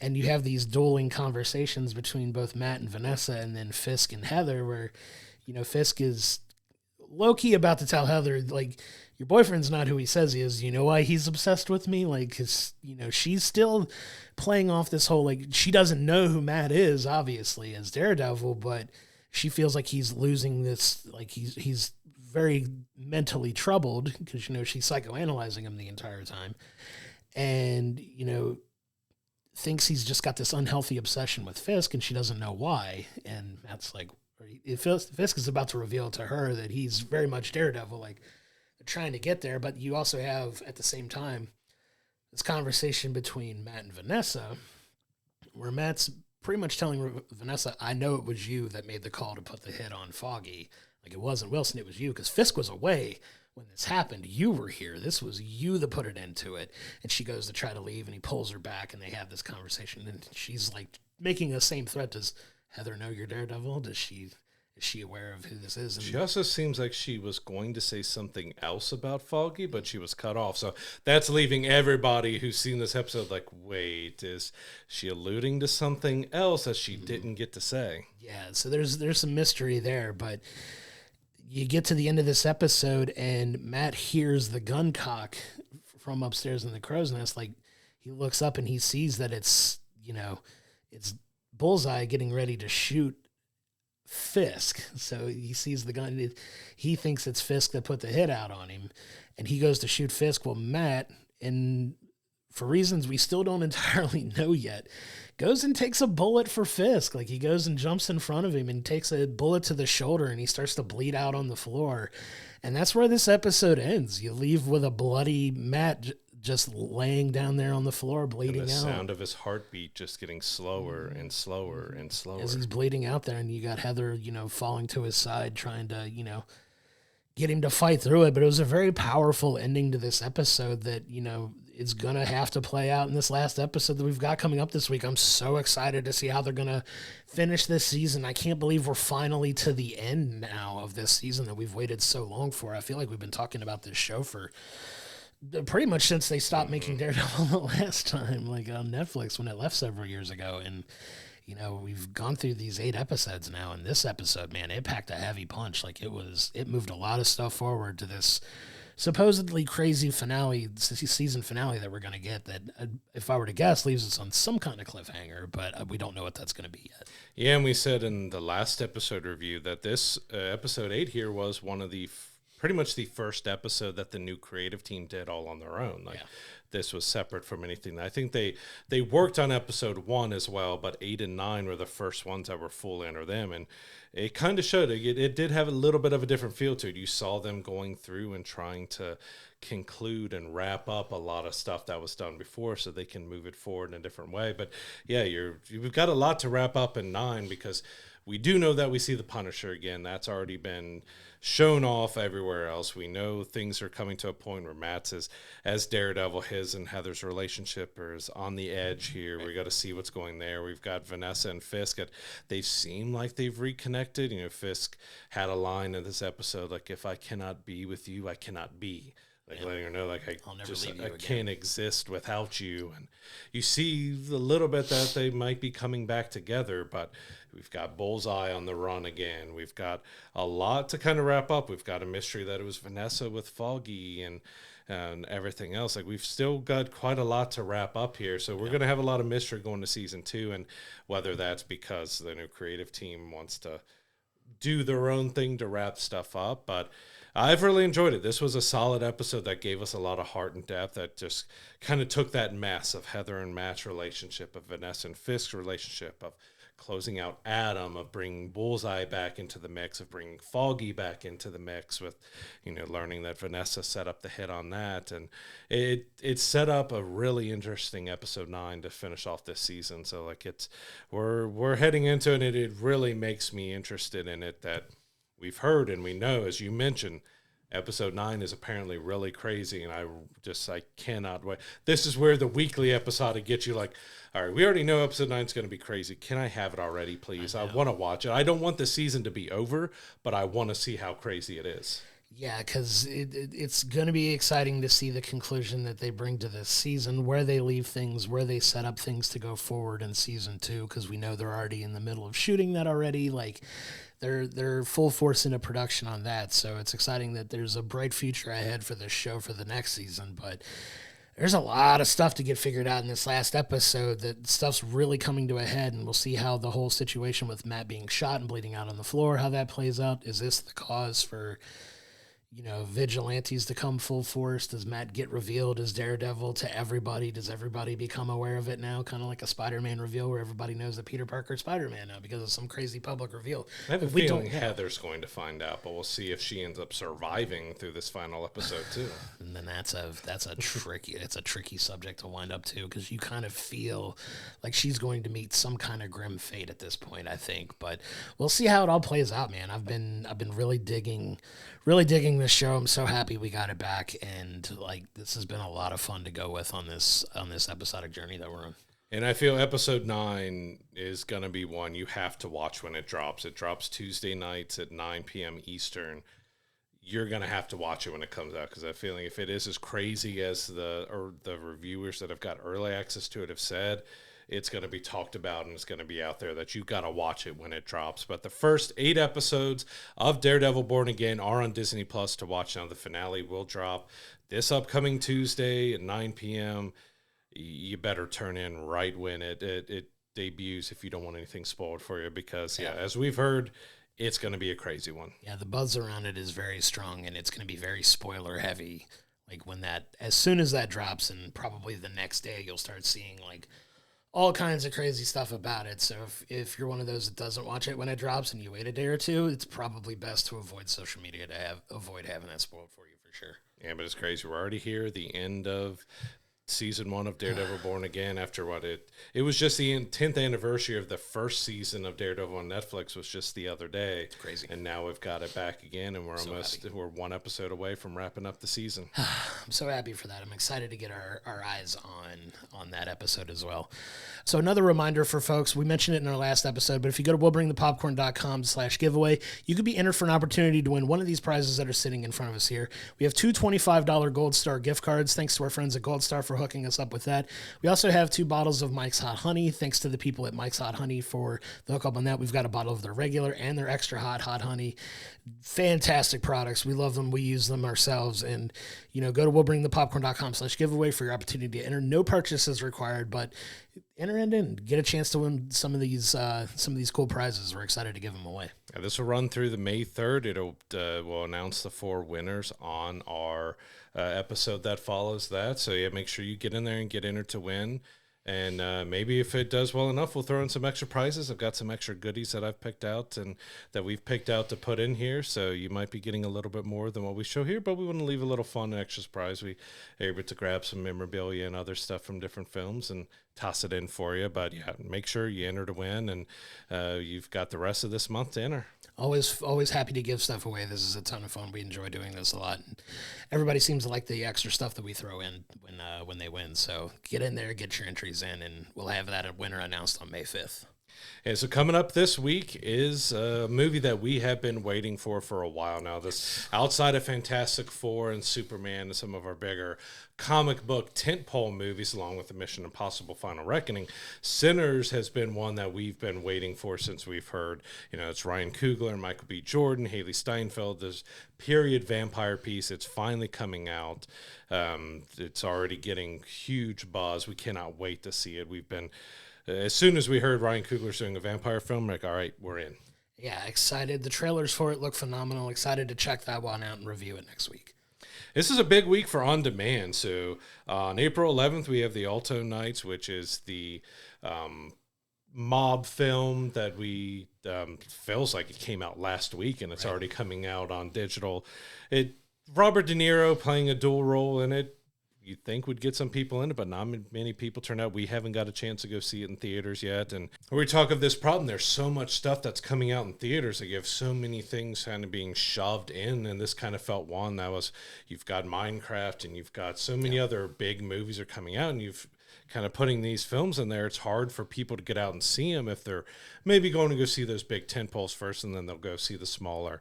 And you have these dueling conversations between both Matt and Vanessa, and then Fisk and Heather, where, Fisk is low-key about to tell Heather, like, your boyfriend's not who he says he is. You know why he's obsessed with me? Like, because, she's still playing off this whole, like, she doesn't know who Matt is, obviously, as Daredevil, but she feels like he's losing this, like, he's very mentally troubled, because, she's psychoanalyzing him the entire time, and, thinks he's just got this unhealthy obsession with Fisk, and she doesn't know why. And that's like, Fisk is about to reveal to her that he's very much Daredevil, like, they're trying to get there. But you also have, at the same time, this conversation between Matt and Vanessa, where Matt's pretty much telling Vanessa, I know it was you that made the call to put the hit on Foggy. Like, it wasn't Wilson, it was you, because Fisk was away when this happened. You were here. This was you that put it into it. And she goes to try to leave, and he pulls her back, and they have this conversation. And she's, like, making the same threat. Does Heather know you're Daredevil? Does she is she aware of who this is? And she also seems like she was going to say something else about Foggy, but she was cut off. So that's leaving everybody who's seen this episode like, wait, is she alluding to something else that she didn't get to say? yeah, so there's some mystery there, but you get to the end of this episode and Matt hears the gun cock from upstairs in the crow's nest. Like, he looks up and he sees that it's Bullseye getting ready to shoot Fisk. So he sees the gun. He thinks it's Fisk that put the hit out on him, and he goes to shoot Fisk. Well, Matt, and for reasons we still don't entirely know yet, goes and takes a bullet for Fisk. Like, he goes and jumps in front of him and takes a bullet to the shoulder, and he starts to bleed out on the floor. And that's where this episode ends. You leave with a bloody Matt just laying down there on the floor, bleeding and the out. Sound of his heartbeat just getting slower and slower and slower as he's bleeding out there. And you got Heather, falling to his side, trying to, get him to fight through it. But it was a very powerful ending to this episode that, is going to have to play out in this last episode that we've got coming up this week. I'm so excited to see how they're going to finish this season. I can't believe we're finally to the end now of this season that we've waited so long for. I feel like we've been talking about this show for pretty much since they stopped making Daredevil the last time, like on Netflix when it left several years ago. And, we've gone through these 8 episodes now, and this episode, man, it packed a heavy punch. Like, it moved a lot of stuff forward to this supposedly crazy finale, season finale that we're going to get that, if I were to guess, leaves us on some kind of cliffhanger, but we don't know what that's going to be yet. Yeah, and we said in the last episode review that this episode 8 here was one of the pretty much the first episode that the new creative team did all on their own. Like, this was separate from anything. I think they worked on episode 1 as well, but 8 and 9 were the first ones that were fully under them. And it kind of showed it did have a little bit of a different feel to it. You saw them going through and trying to conclude and wrap up a lot of stuff that was done before so they can move it forward in a different way. But yeah, you've got a lot to wrap up in 9 because we do know that we see the Punisher again. That's already been shown off everywhere else. We know things are coming to a point where Matt's as Daredevil, his and Heather's relationship is on the edge here. We got to see what's going there. We've got Vanessa and Fisk. They seem like they've reconnected. Fisk had a line in this episode, like, if I cannot be with you, I cannot be. Like, letting her know, like, I can't exist without you. And you see a little bit that they might be coming back together, but we've got Bullseye on the run again. We've got a lot to kind of wrap up. We've got a mystery that it was Vanessa with Foggy and everything else. Like, we've still got quite a lot to wrap up here. So we're going to have a lot of mystery going to season 2, and whether that's because the new creative team wants to do their own thing to wrap stuff up, but I've really enjoyed it. This was a solid episode that gave us a lot of heart and depth, that just kind of took that mess of Heather and Matt's relationship, of Vanessa and Fisk's relationship, of closing out Adam, of bringing Bullseye back into the mix, of bringing Foggy back into the mix with, learning that Vanessa set up the hit on that. And it set up a really interesting episode 9 to finish off this season. So like we're heading into it, and it really makes me interested in it, that we've heard and we know, as you mentioned, episode 9 is apparently really crazy, and I cannot wait. This is where the weekly episode gets you like, all right, we already know episode 9 is going to be crazy. Can I have it already, please? I want to watch it. I don't want the season to be over, but I want to see how crazy it is. Yeah, because it's going to be exciting to see the conclusion that they bring to this season, where they leave things, where they set up things to go forward in season 2, because we know they're already in the middle of shooting that already. Like, they're full force into production on that, so it's exciting that there's a bright future ahead for this show for the next season. But there's a lot of stuff to get figured out in this last episode. That stuff's really coming to a head, and we'll see how the whole situation with Matt being shot and bleeding out on the floor, how that plays out. Is this the cause for vigilantes to come full force? Does Matt get revealed as Daredevil to everybody? Does everybody become aware of it now? Kind of like a Spider-Man reveal where everybody knows that Peter Parker's Spider-Man now because of some crazy public reveal. I have a feeling Heather's going to find out, but we'll see if she ends up surviving through this final episode too. And then that's a tricky subject to wind up to, because you kind of feel like she's going to meet some kind of grim fate at this point, I think. But we'll see how it all plays out, man. I've been really digging this show. I'm so happy we got it back, and like, this has been a lot of fun to go with on this episodic journey that we're on. And I feel episode 9 is going to be one you have to watch when it drops. It drops Tuesday nights at 9 p.m. Eastern. You're going to have to watch it when it comes out, because I feel like if it is as crazy as the reviewers that have got early access to it have said, it's going to be talked about and it's going to be out there that you got to watch it when it drops. But the first 8 episodes of Daredevil Born Again are on Disney Plus to watch now. The finale will drop this upcoming Tuesday at 9 p.m. You better turn in right when it debuts if you don't want anything spoiled for you, because, as we've heard, it's going to be a crazy one. Yeah, the buzz around it is very strong, and it's going to be very spoiler heavy. Like as soon as that drops, and probably the next day, you'll start seeing like all kinds of crazy stuff about it. So if you're one of those that doesn't watch it when it drops and you wait a day or two, it's probably best to avoid social media to avoid having that spoiled for you, for sure. Yeah, but it's crazy. We're already here, the end of season 1 of Daredevil Born Again, after what it was just the 10th anniversary of the first season of Daredevil on Netflix was just the other day. It's crazy. And now we've got it back again, and we're we're 1 episode away from wrapping up the season. I'm so happy for that. I'm excited to get our eyes on that episode as well. So another reminder for folks, we mentioned it in our last episode, but if you go to willbringthepopcorn.com/giveaway, you could be entered for an opportunity to win one of these prizes that are sitting in front of us here. We have 2 $25 Gold Star gift cards, thanks to our friends at GoldStar for hooking us up with that. We also have 2 bottles of Mike's Hot Honey, thanks to the people at Mike's Hot Honey for the hookup on that. We've got a bottle of their regular and their extra hot honey. Fantastic products. We love them. We use them ourselves. And, go to willbringthepopcorn.com/giveaway for your opportunity to enter. No purchase is required, but enter in, get a chance to win some of these cool prizes. We're excited to give them away. This will run through the May 3rd. We'll announce the 4 winners on our episode that follows that. So make sure you get in there and get entered to win. And maybe if it does well enough, we'll throw in some extra prizes. I've got some extra goodies that I've picked out and that we've picked out to put in here. So you might be getting a little bit more than what we show here, but we want to leave a little fun and extra surprise. We are able to grab some memorabilia and other stuff from different films and toss it in for you. But make sure you enter to win, and you've got the rest of this month to enter. Always happy to give stuff away. This is a ton of fun. We enjoy doing this a lot. Everybody seems to like the extra stuff that we throw in when they win. So get in there, get your entries in, and we'll have that winner announced on May 5th. And so coming up this week is a movie that we have been waiting for a while now. This, outside of Fantastic Four and Superman and some of our bigger comic book tentpole movies, along with the Mission Impossible Final Reckoning, Sinners has been one that we've been waiting for since we've heard. It's Ryan Coogler, Michael B. Jordan, Haley Steinfeld, this period vampire piece. It's finally coming out. It's already getting huge buzz. We cannot wait to see it. We've been... as soon as we heard Ryan Coogler's doing a vampire film, we're like, all right, we're in. Yeah, excited. The trailers for it look phenomenal. Excited to check that one out and review it next week. This is a big week for On Demand. So on April 11th, we have the Alto Nights, which is the mob film that we feels like it came out last week, and it's already coming out on digital. Robert De Niro playing a dual role in it. You'd think would get some people in it, but not many people turn out. We haven't got a chance to go see it in theaters yet. And we talk of this problem, there's so much stuff that's coming out in theaters that you have so many things kind of being shoved in, and this kind of felt one that was, you've got Minecraft and you've got so many other big movies are coming out, and you've kind of putting these films in there. It's hard for people to get out and see them if they're maybe going to go see those big tentpoles first, and then they'll go see the smaller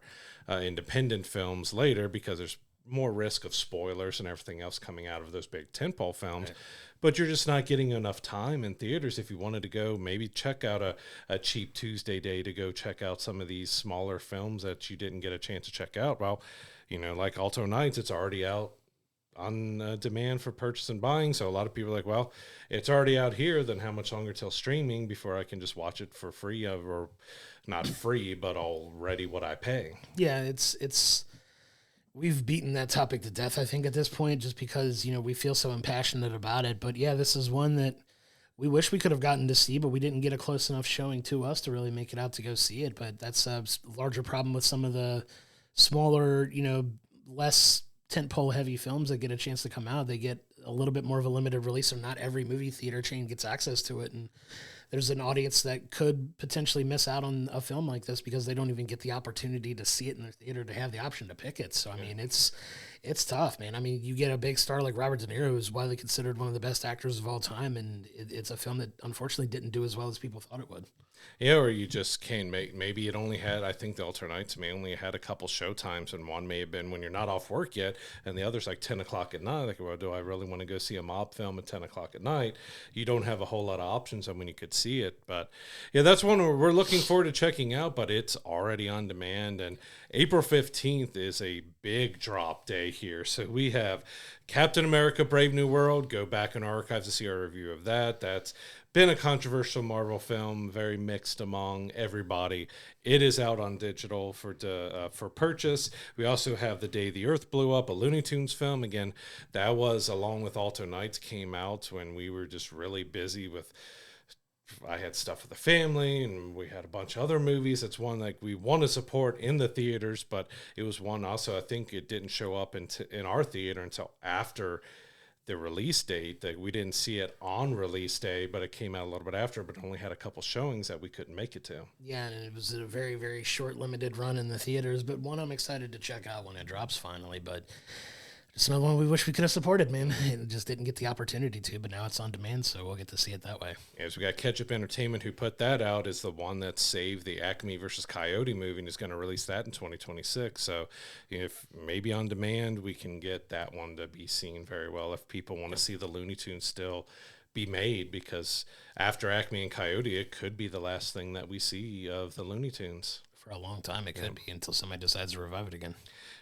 independent films later, because there's more risk of spoilers and everything else coming out of those big tentpole films. Right. But you're just not getting enough time in theaters. If you wanted to go maybe check out a cheap Tuesday day to go check out some of these smaller films that you didn't get a chance to check out, well, like Alto Nights, it's already out on demand for purchase and buying. So a lot of people are like, well, it's already out here, then how much longer till streaming before I can just watch it for free, or not free, but already what I pay? Yeah, it's we've beaten that topic to death, I think, at this point, just because, we feel so impassionate about it. But yeah, this is one that we wish we could have gotten to see, but we didn't get a close enough showing to us to really make it out to go see it. But that's a larger problem with some of the smaller, less tentpole heavy films that get a chance to come out. They get a little bit more of a limited release, so not every movie theater chain gets access to it. And there's an audience that could potentially miss out on a film like this because they don't even get the opportunity to see it in the theater, to have the option to pick it. So, I mean, it's It's tough, man. I mean, you get a big star like Robert De Niro, who's widely considered one of the best actors of all time, and it's a film that unfortunately didn't do as well as people thought it would. Yeah, or you just can't make. Maybe it only had. I think the Alternites may only had a couple show times, and one may have been when you're not off work yet, and the other's like 10 o'clock at night. Like, well, do I really want to go see a mob film at 10 o'clock at night? You don't have a whole lot of options on when you could see it. But yeah, that's one we're looking forward to checking out. But it's already on demand, and April 15th is a big drop day here. So we have Captain America: Brave New World. Go back in our archives to see our review of that. That's been a controversial Marvel film, very mixed among everybody. It is out on digital for purchase. We also have The Day the Earth Blew Up, a Looney Tunes film. Again, that was, along with Alto Nights, came out when we were just really busy with, I had stuff with the family, and we had a bunch of other movies. It's one like we want to support in the theaters, but it was one also, I think it didn't show up in our theater until after the release date. That we didn't see it on release day, but it came out a little bit after, but only had a couple showings that we couldn't make it to. Yeah, and it was a very, very short, limited run in the theaters, but one I'm excited to check out when it drops finally. But it's another one we wish we could have supported, man. It just didn't get the opportunity to, but now it's on demand, so we'll get to see it that way. As we got Ketchup Entertainment, who put that out, is the one that saved the Acme versus Coyote movie and is going to release that in 2026. So if maybe on demand, we can get that one to be seen very well if people want to see the Looney Tunes still be made, because after Acme and Coyote, it could be the last thing that we see of the Looney Tunes. For a long time, it could be, until somebody decides to revive it again.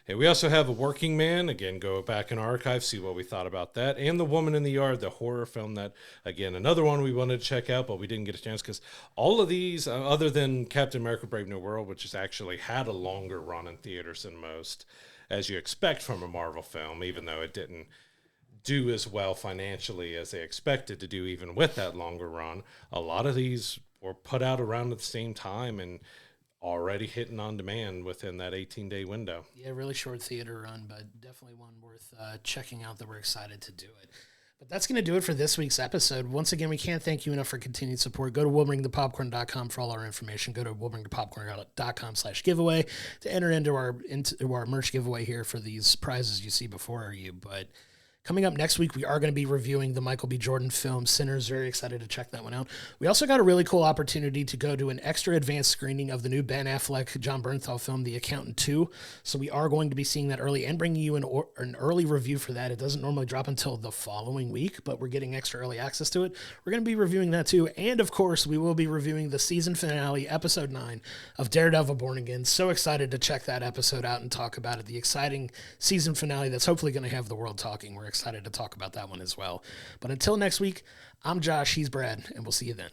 Hey, we also have A Working Man. Again, go back in our archive, see what we thought about that. And The Woman in the Yard, the horror film that, again, another one we wanted to check out, but we didn't get a chance because all of these, other than Captain America: Brave New World, which has actually had a longer run in theaters than most, as you expect from a Marvel film, even though it didn't do as well financially as they expected to do, even with that longer run. A lot of these were put out around at the same time and already hitting on demand within that 18-day window. Yeah, really short theater run, but definitely one worth checking out that we're excited to do it. But that's going to do it for this week's episode. Once again, we can't thank you enough for continued support. Go to WillBringThePopcorn.com for all our information. Go to WillBringThePopcorn.com/giveaway to enter into our merch giveaway here for these prizes you see before you. But coming up next week, we are going to be reviewing the Michael B. Jordan film Sinners. Very excited to check that one out. We also got a really cool opportunity to go to an extra advanced screening of the new Ben Affleck, John Bernthal film, The Accountant 2. So we are going to be seeing that early and bringing you an early review for that. It doesn't normally drop until the following week, but we're getting extra early access to it. We're going to be reviewing that too. And of course, we will be reviewing the season finale, episode 9 of Daredevil Born Again. So excited to check that episode out and talk about it. The exciting season finale that's hopefully going to have the world talking. We're excited to talk about that one as well. But until next week, I'm Josh, he's Brad, and we'll see you then.